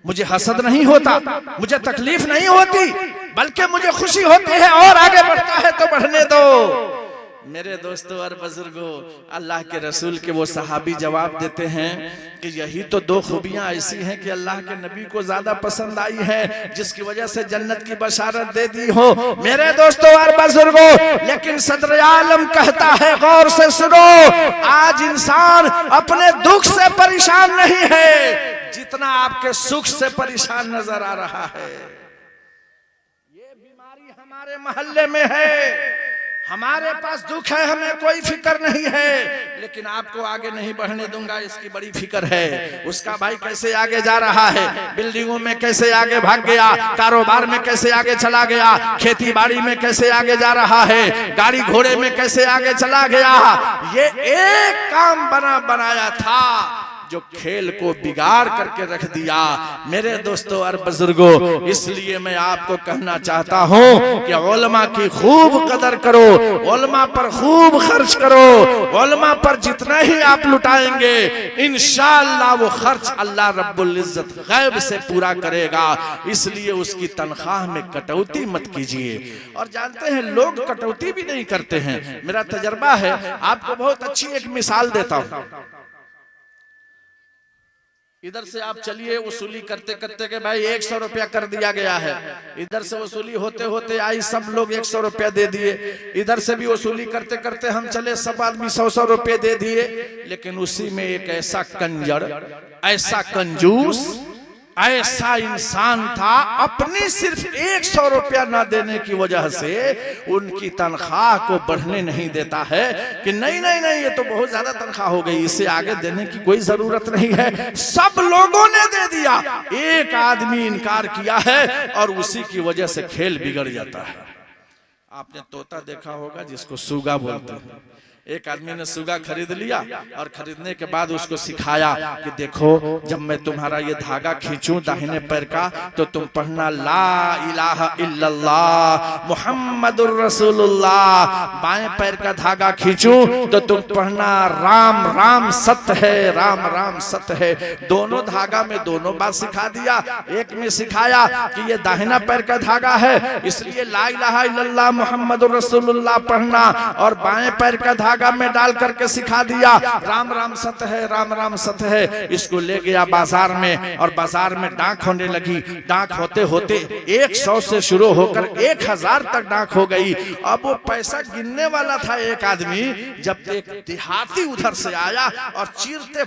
मुझे हसद नहीं होता, मुझे तकलीफ नहीं होती, बल्कि मुझे खुशी होती है और आगे बढ़ता है तो बढ़ने दो। मेरे दोस्तों और बुजुर्गों, अल्लाह के रसूल के वो सहाबी जवाब देते हैं कि यही तो 2 खूबियां ऐसी हैं कि अल्लाह के नबी को ज्यादा पसंद आई है, जिसकी वजह से जन्नत की बशारत दे दी हो। मेरे दोस्तों और बुजुर्गों, लेकिन सदर आलम कहता है गौर से सुनो, आज इंसान अपने दुख से परेशान नहीं है जितना आपके सुख से परेशान नजर आ रहा है। ये बीमारी हमारे मोहल्ले में है, हमारे पास दुख है, हमें कोई फिक्र नहीं है, लेकिन आपको आगे नहीं बढ़ने दूंगा इसकी बड़ी फिक्र है। उसका भाई कैसे आगे जा रहा है, बिल्डिंगों में कैसे आगे भाग गया, कारोबार में कैसे आगे चला गया, खेती बाड़ी में कैसे आगे जा रहा है, गाड़ी घोड़े में कैसे आगे चला गया। ये एक काम बनाया था जो खेल को बिगाड़ करके रख दिया। मेरे दोस्तों और बुजुर्गों, इसलिए मैं आपको कहना चाहता हूं कि उलमा की खूब कदर करो, उलमा पर खूब खर्च करो। उलमा पर जितना ही आप लुटाएंगे इंशाअल्लाह वो खर्च अल्लाह रब्बुल इज्जत गैब से पूरा करेगा। इसलिए उसकी तनख्वाह में कटौती मत कीजिए। और जानते हैं लोग कटौती भी नहीं करते हैं। मेरा तजर्बा है, आपको बहुत अच्छी एक मिसाल देता हूं। इधर से आप चलिए वसूली करते करते के भाई 100 रुपया कर दिया गया है, इधर से वसूली होते होते आई सब लोग 100 रुपया दे दिए, इधर से भी वसूली करते करते हम चले सब आदमी 100 रुपये दे दिए। लेकिन उसी में एक ऐसा कंजर, ऐसा कंजूस, ऐसा इंसान था, अपनी सिर्फ 100 रुपया ना देने की वजह से उनकी तनख्वाह को बढ़ने नहीं देता है कि नहीं नहीं नहीं ये तो बहुत ज्यादा तनख्वाह हो गई, इसे आगे देने की कोई जरूरत नहीं है। सब लोगों ने दे दिया, एक आदमी इनकार किया है और उसी की वजह से खेल बिगड़ जाता है। आपने तोता देखा होगा जिसको सूगा बोलते हैं। एक आदमी ने सूगा खरीद लिया और खरीदने के बाद उसको सिखाया कि देखो जब मैं तुम्हारा ये धागा खींचूं दाहिने पैर का तो तुम पढ़ना ला इलाहा इल्लल्लाह मुहम्मदुर रसूलुल्लाह, बाएं पैर का धागा खींचूं तो तुम पढ़ना राम राम सत्य है, राम राम सत्य है। दोनों धागा में दोनों बात सिखा दिया। एक में सिखाया कि ये दाहिना पैर का धागा है इसलिए ला इलाहा इल्लल्लाह मुहम्मदुर रसूलुल्लाह पढ़ना, और बाएं पैर का धागा में डाल करके सिखा दिया राम राम सत्य है, राम राम सत्य है। इसको ले गया बाजार में और बाजार में डाक होने लगी। डाक होते होते 100 से शुरू होकर 1000 तक डाक हो गई। अब वो पैसा गिनने वाला था एक आदमी, जब एक देहाती उधर से आया और चीरते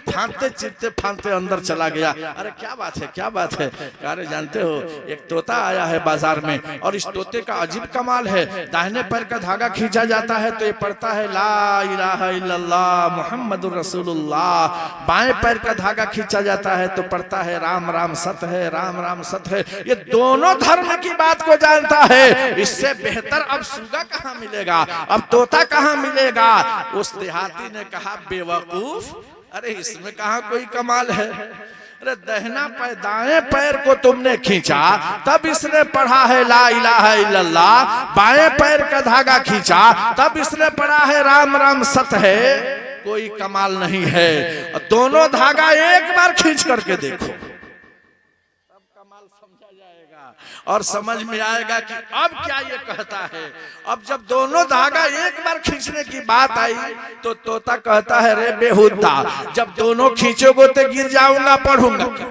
फांते अंदर चला गया। अरे क्या बात है, क्या बात है? अरे जानते हो एक तोता आया है बाजार में और इस तोते का अजीब कमाल है, दाहिने पैर का धागा खींचा जाता है तो ये पढ़ता है ला इलाहा इल्लल्लाह मुहम्मदुर रसूलुल्लाह। बाएं पैर का धागा खींचा जाता है तो पड़ता है राम राम सत्य है, राम राम सत्य है। ये दोनों धर्म की बात को जानता है। इससे बेहतर अब सुगा कहाँ मिलेगा, अब तोता कहाँ मिलेगा। उस देहाती ने कहा बेवकूफ, अरे इसमें कहाँ कोई कमाल है। अरे दहना पैर दाएं पैर को तुमने खींचा तब इसने पढ़ा है ला इलाहा इल्लल्लाह, बाएं पैर का धागा खींचा तब इसने पढ़ा है राम राम सत्य है। कोई कमाल नहीं है। दोनों धागा एक बार खींच करके देखो, तब कमाल समझा जाएगा और समझ में आएगा कि अब क्या ये कहता है। अब जब दोनों धागा एक बार खींचने की बात आई तो तोता कहता है रे बेहुदा, जब दोनों खींचोगे तो गिर जाऊंगा, पढ़ूंगा क्या।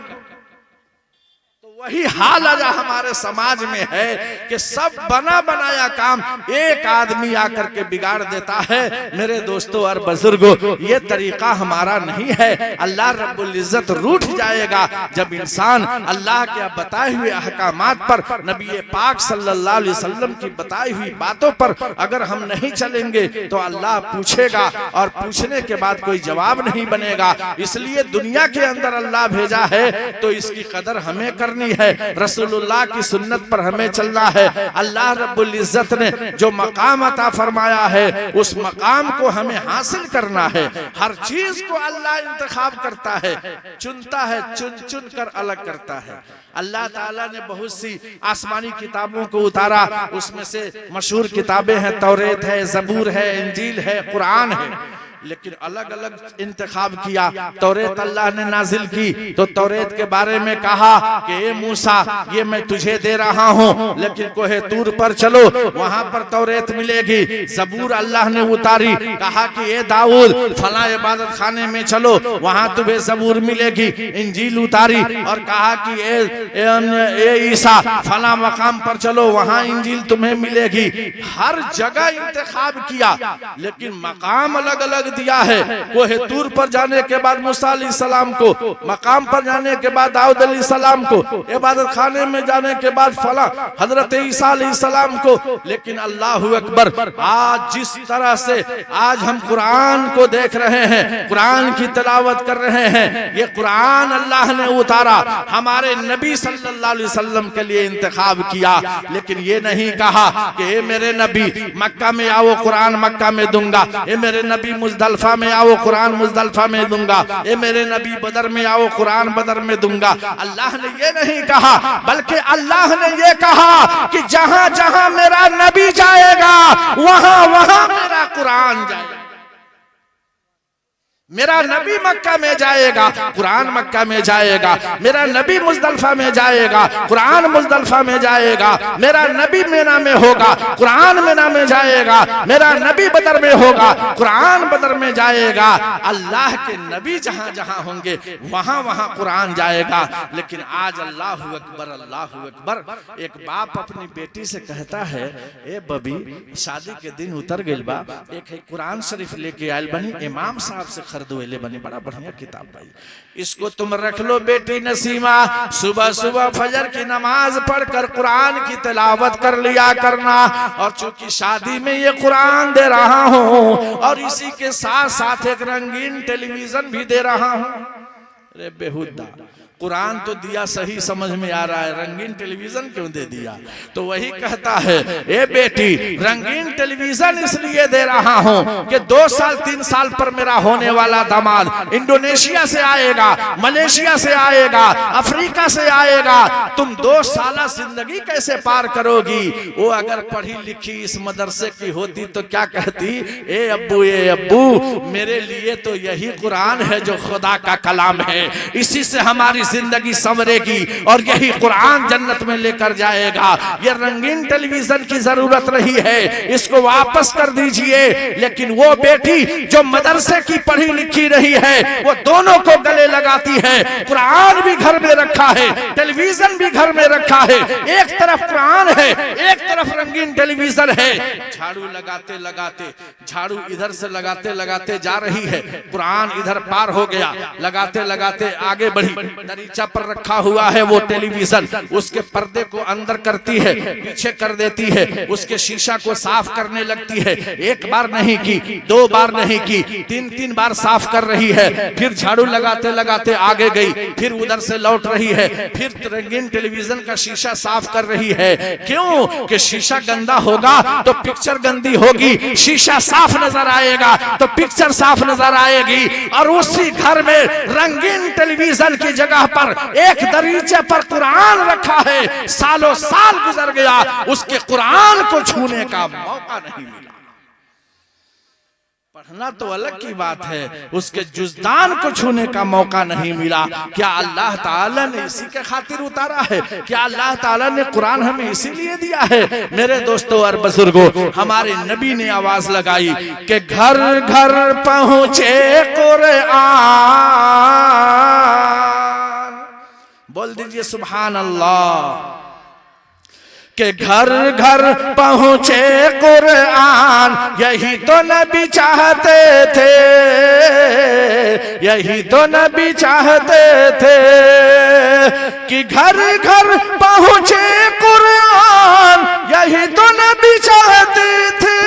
तो वही हाल आज हमारे समाज में है कि सब बना बनाया काम एक आदमी आकर के बिगाड़ देता है। मेरे दोस्तों और बुजुर्गों, ये तरीका हमारा नहीं है। अल्लाह रब्बुल इज्जत रूठ जाएगा जब इंसान अल्लाह के बताए हुए अहकामात पर, नबी पाक सल्लल्लाहु अलैहि वसल्लम की बताई हुई बातों पर अगर हम नहीं चलेंगे तो अल्लाह पूछेगा और पूछने के बाद कोई जवाब नहीं बनेगा। इसलिए दुनिया के अंदर अल्लाह भेजा है तो इसकी कदर हमें करनी है। रसूलुल्लाह की सुन्नत पर हमें चलना है। अल्लाह रब्बुल इज्जत ने जो मकाम अता फरमाया है उस मकाम को हमें हासिल करना है। हर चीज को अल्लाह इंतखाब करता है, चुनता है, चुन चुन कर अलग करता है। अल्लाह ताला ने बहुत सी आसमानी किताबों को उतारा, उसमें से मशहूर किताबें हैं, तौरेत है, ज़बूर है, इंजील है, कुरान है। लेकिन अलग अलग इंतखाब किया। तौरेत अल्लाह ने नाजिल की तो तौरेत के बारे में कहा कि ए मूसा, ये मैं तुझे दे रहा हूँ, लेकिन कोहे तूर पर चलो, वहां पर तौरेत मिलेगी। ज़बूर अल्लाह ने उतारी, कहा कि ए दाऊद फला इबादत खाने में चलो, वहां तुम्हें ज़बूर मिलेगी। इंजील उतारी और कहा कि ए ईसा फला मकाम पर चलो, वहां इंजील तुम्हें मिलेगी। हर जगह इंतखाब किया लेकिन मकाम अलग अलग दिया है। कोहे तूर पर जाने के बाद मूसा अलैहिस्सलाम को, मकाम पर जाने के बाद दाऊद अलैहिस्सलाम को, इबादत खाने में जाने के बाद फला हजरत ईसा अलैहिस्सलाम को। लेकिन अल्लाहु अकबर, आज जिस तरह से आज हम कुरान को देख रहे हैं, कुरान की तिलावत कर रहे हैं, ये कुरान अल्लाह ने उतारा, हमारे नबी सल्लल्लाहु अलैहि वसल्लम के लिए इंतखाब किया। लेकिन ये नहीं कहा कि ए मेरे नबी मक्का में आओ, कुरान मक्का में दूंगा। ए मेरे नबी मुज़दलिफा में आओ, कुरान मुज़दलिफा में दूंगा। ए मेरे नबी बदर में आओ, कुरान बदर में दूंगा। अल्लाह ने ये नहीं कहा, बल्कि अल्लाह ने ये कहा कि जहां जहां मेरा नबी जाएगा वहां वहां मेरा कुरान जाएगा। मेरा नबी मक्का में जाएगा, कुरान मक्का में जाएगा। मेरा नबी मुज़दलिफा में जाएगा, कुरान मुज़दलिफा में जाएगा। मेरा नबी मिना में होगा, कुरान मिना में जाएगा। मेरा नबी बदर में होगा, कुरान बदर में जाएगा। अल्लाह के नबी जहां जहां होंगे वहां वहां कुरान जाएगा। लेकिन आज अल्लाहु अकबर, अल्लाहु अकबर, एक बाप अपनी बेटी से कहता है, ए बबी शादी के दिन उतर गइल बा, एक कुरान शरीफ लेके आयल बनी, इमाम साहब से खरीदोले बनी, बड़ा बढ़िया किताब भाई, इसको तुम रख लो बेटी नसीमा। सुबह सुबह फजर की नमाज पढ़कर कुरान की तिलावत कर लिया करना। और चूंकि शादी में ये कुरान दे रहा हूँ और इसी के साथ साथ एक रंगीन टेलीविजन भी दे रहा हूँ। अरे बेहुदा, कुरान तो दिया सही समझ में आ रहा है, रंगीन टेलीविजन क्यों दे दिया? तो वही कहता है, ए बेटी रंगीन टेलीविजन इसलिए दे रहा हूं कि 2 साल 3 साल पर मेरा होने वाला दामाद इंडोनेशिया से आएगा, मलेशिया से आएगा, अफ्रीका से आएगा। तुम 2 साल जिंदगी कैसे पार करोगी? वो अगर पढ़ी लिखी इस मदरसे की होती तो क्या कहती, ए अब्बू मेरे लिए तो यही कुरान है जो खुदा का कलाम है, इसी से हमारी जिंदगी संवरेगी और यही कुरान जन्नत में लेकर जाएगा। ये रंगीन टेलीविजन की जरूरत नहीं है, इसको वापस कर दीजिए। लेकिन वो बेटी जो मदरसे की पढ़ी लिखी रही है वो दोनों को गले लगाती है। कुरान भी घर में रखा है, टेलीविजन भी घर में रखा है। एक तरफ कुरान है, एक तरफ रंगीन टेलीविजन है। झाड़ू लगाते लगाते, झाड़ू इधर से लगाते लगाते जा रही है, कुरान इधर पार हो गया, लगाते लगाते आगे बढ़ी, दरीचा पर रखा हुआ है वो टेलीविजन, उसके पर्दे को अंदर करती है, पीछे कर देती है, उसके शीशा को साफ करने लगती है। एक बार नहीं की, 2 बार नहीं की, 3 बार साफ कर रही है। फिर झाड़ू लगाते लगाते आगे गई, फिर उधर से लौट रही है, फिर रंगीन टेलीविजन का शीशा साफ कर रही है। क्यों? कि शीशा गंदा होगा तो पिक्चर गंदी होगी, शीशा साफ नजर आएगा तो पिक्चर साफ नजर आएगी। और उसी घर में रंगीन टेलीविजन की जगह पर एक दरीचे पर कुरान रखा है। सालों साल गुजर गया, उसके कुरान को छूने का मौका नहीं मिला। पढ़ना तो अलग की बात है, उसके जुज़दान को छूने का मौका नहीं मिला। क्या अल्लाह ताला ने इसी के खातिर उतारा है? क्या अल्लाह ताला ने कुरान हमें इसीलिए दिया है? मेरे दोस्तों और बुजुर्गों, हमारे नबी ने आवाज लगाई कि घर घर पहुंचे कुरान। बोल दीजिए सुभान अल्लाह। कि घर घर पहुंचे कुरान, यही तो नबी चाहते थे, यही तो नबी चाहते थे कि घर घर पहुंचे कुरान, यही तो नबी चाहते थे।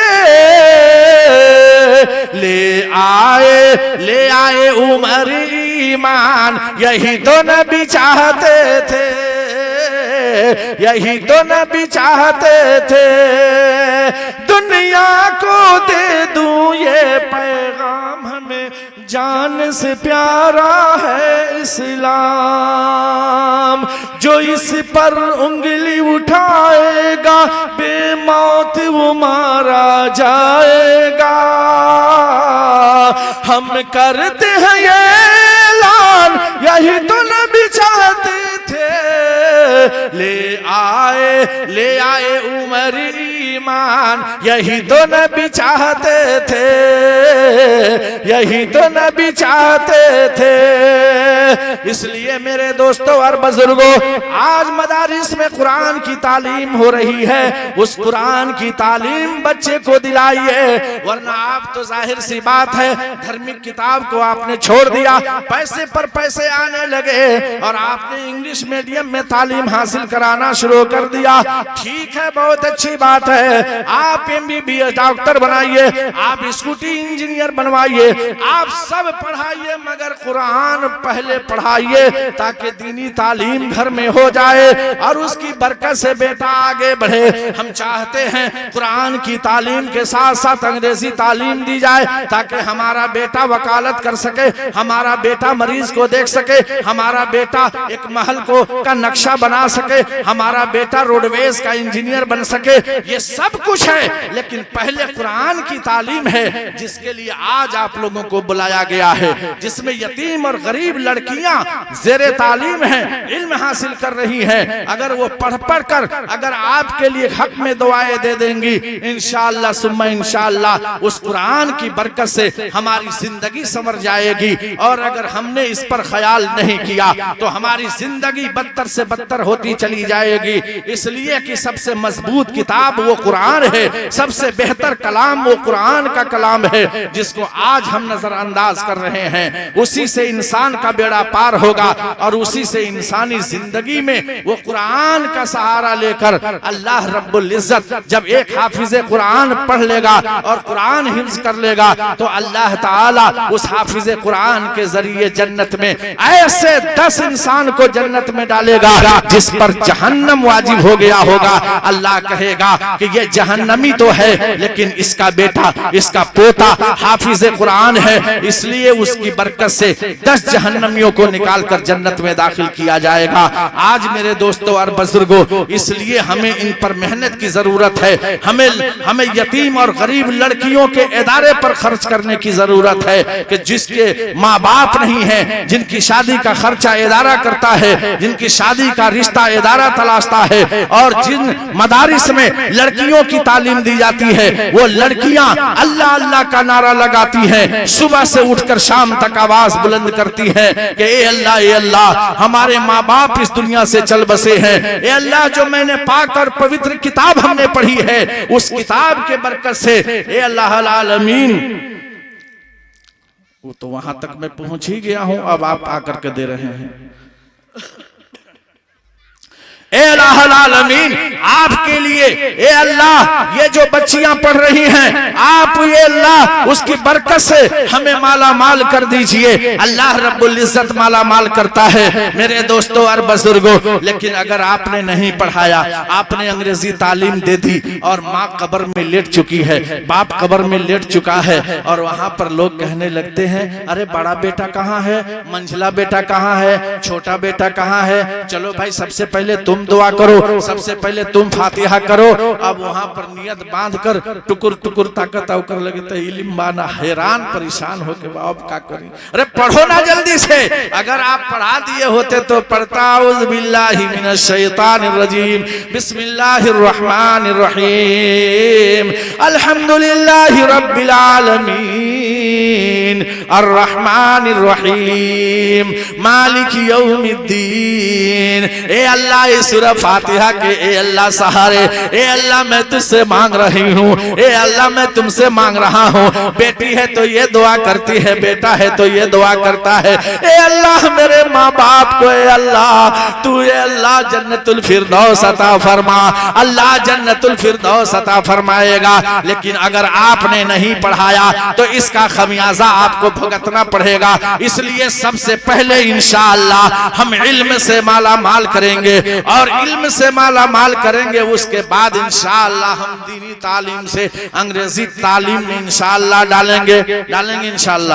ले आए उमर ईमान, यही तो नबी चाहते थे, यही तो नबी चाहते थे। दुनिया को दे दूं ये पैगाम, हमें जान से प्यारा है इस्लाम। जो इस पर उंगली उठाएगा बेमौत वो मारा जाएगा। हम करते हैं ये ऐलान, यही तो नबी चाहते थे। ले आए उमर ईमान, यही तो नबी चाहते थे, यही तो नबी चाहते थे। इसलिए मेरे दोस्तों और बुजुर्गों, आज मदारिस में कुरान की तालीम हो रही है। उस कुरान की तालीम बच्चे को दिलाइए, वरना आप तो जाहिर सी बात है धार्मिक किताब को आपने छोड़ दिया, पैसे पर पैसे आने लगे और आपने इंग्लिश मीडियम में तालीम हासिल कराना शुरू कर दिया। ठीक है, बहुत अच्छी बात है। आप MBBS डॉक्टर बनाइए, आप स्कूटी इंजीनियर बनवाइए, आप सब पढ़ाइए, मगर कुरान पहले पढ़ाइए ताकि दीनी तालीम घर में हो जाए और उसकी बरकत से बेटा आगे बढ़े। हम चाहते हैं कुरान की तालीम के साथ साथ अंग्रेजी तालीम दी जाए ताकि हमारा बेटा वकालत कर सके, हमारा बेटा मरीज को देख सके, हमारा बेटा एक महल का नक्शा बना सके, हमारा बेटा रोडवेज का इंजीनियर बन सके। ये सब कुछ है, लेकिन पहले कुरान की तालीम है जिसके लिए आज आप लोगों को बुलाया गया है, जिसमें यतीम और गरीब लड़कियां ज़ेरे तालीम है, इल्म हासिल कर रही हैं। अगर वो पढ़ कर अगर आपके लिए हक में दुआएं दे देंगी, इंशाअल्लाह सुम्मा इंशाअल्लाह उस कुरान की बरकत से हमारी जिंदगी संवर जाएगी। और अगर हमने इस पर ख्याल नहीं किया तो हमारी जिंदगी बदतर से बदतर होती चली जाएगी। इसलिए कि सबसे मजबूत किताब वो कुरान है, सबसे बेहतर कलाम वो कुरान का कलाम है, जिसको आज हम नजरअंदाज कर रहे हैं। उसी से इंसान का बेड़ा पार होगा और उसी से इंसानी जिंदगी में वो कुरान का सहारा लेकर अल्लाह रब्बुल इज्जत जब एक हाफिज कुरान पढ़ लेगा और कुरान हिफ्ज कर लेगा तो अल्लाह ताला उस हाफिज कुरान के जरिए जन्नत में ऐसे 10 इंसान को जन्नत में डालेगा जिस पर जहन्नम वाजिब हो गया होगा। अल्लाह कहेगा कि ये जहन्नमी तो है लेकिन इसका बेटा, इसका पोता हाफिज कुरान है, इसलिए उसकी बरकत से 10 जहन्नमियों को निकाल कर जन्नत में दाखिल किया जाएगा। आज मेरे दोस्तों और बुजुर्गों, इसलिए हमें इन पर मेहनत की जरूरत है। हमें यतीम और गरीब लड़कियों के इदारे पर खर्च करने की जरूरत है कि जिसके माँ बाप नहीं है, जिनकी शादी का खर्चा इदारा करता है, जिनकी शादी का रिश्ता इदारा तलाशता है, और जिन मदारिस में लड़कियों की तालीम दी जाती है वो लड़कियां अल्लाह अल्लाह का नारा लगाती हैं, सुबह से उठकर शाम तक आवाज बुलंद करती हैं कि ए अल्लाह हमारे माँ बाप इस दुनिया से चल बसे हैं, ए अल्लाह जो मैंने पाक और पवित्र किताब हमने पढ़ी है उस किताब के बरकत से ए अल्लाह आलमीन। वो तो वहां तक मैं पहुंच ही गया हूं, अब आप आकर के दे रहे हैं। ए अल्लाहुल आलमीन, आपके लिए ए अल्लाह ये जो बच्चियां पढ़ रही हैं, आप ये अल्लाह उसकी बरकत से हमें माला माल कर दीजिए। अल्लाह रब्बुल इज्जत माला माल करता है मेरे दोस्तों और बुजुर्गों। लेकिन अगर आपने नहीं पढ़ाया, आपने अंग्रेजी तालीम दे दी और माँ कब्र में लेट चुकी है, बाप कब्र में लेट चुका है, और वहां पर लोग कहने लगते हैं अरे बड़ा बेटा कहाँ है, मंझला बेटा कहाँ है, छोटा बेटा कहाँ है। चलो भाई, सबसे पहले तुम दुआ करो, सबसे पहले तुम फातिहा करो। अब वहां पर नियत बांध कर टुकुर टुकुर ताकत आकर लगे तो इल्म बाना हैरान परेशान होके बाप का करी। अरे पढ़ो ना जल्दी से। अगर आप पढ़ा दिए होते तो पढ़ता औज़ बिल्लाहि मिनश शैतानिर रजीम, बिस्मिल्लाहिर रहमानिर रहीम, अल्हम्दुलिल्लाहि रब्बिल आलमीन, अर्रहमानिर रहीम, मालिक यौमिद्दीन। ए अल्लाह, इस सूरह फातिहा के ए अल्लाह सहारे, ए अल्लाह मैं तुझसे मांग रही हूँ, ए अल्लाह मैं तुमसे मांग रहा हूँ। बेटी है तो ये दुआ करती है, बेटा है तो ये दुआ करता है। ए अल्लाह मेरे माँ बाप को ए अल्लाह तू ए अल्लाह जन्नतुल फिरदौस अता फरमा। अल्लाह जन्नतुल फिरदौस अता फरमाएगा। लेकिन अगर आपने नहीं पढ़ाया तो इसका खमियाजा आपको भुगतना पड़ेगा। इसलिए सबसे पहले इंशाअल्लाह हम इल्म से माला माल करेंगे, और इल्म से माला माल करेंगे। उसके बाद इंशाअल्लाह हम दीनी तालीम से अंग्रेजी तालीम में इंशाअल्लाह डालेंगे इंशाअल्लाह।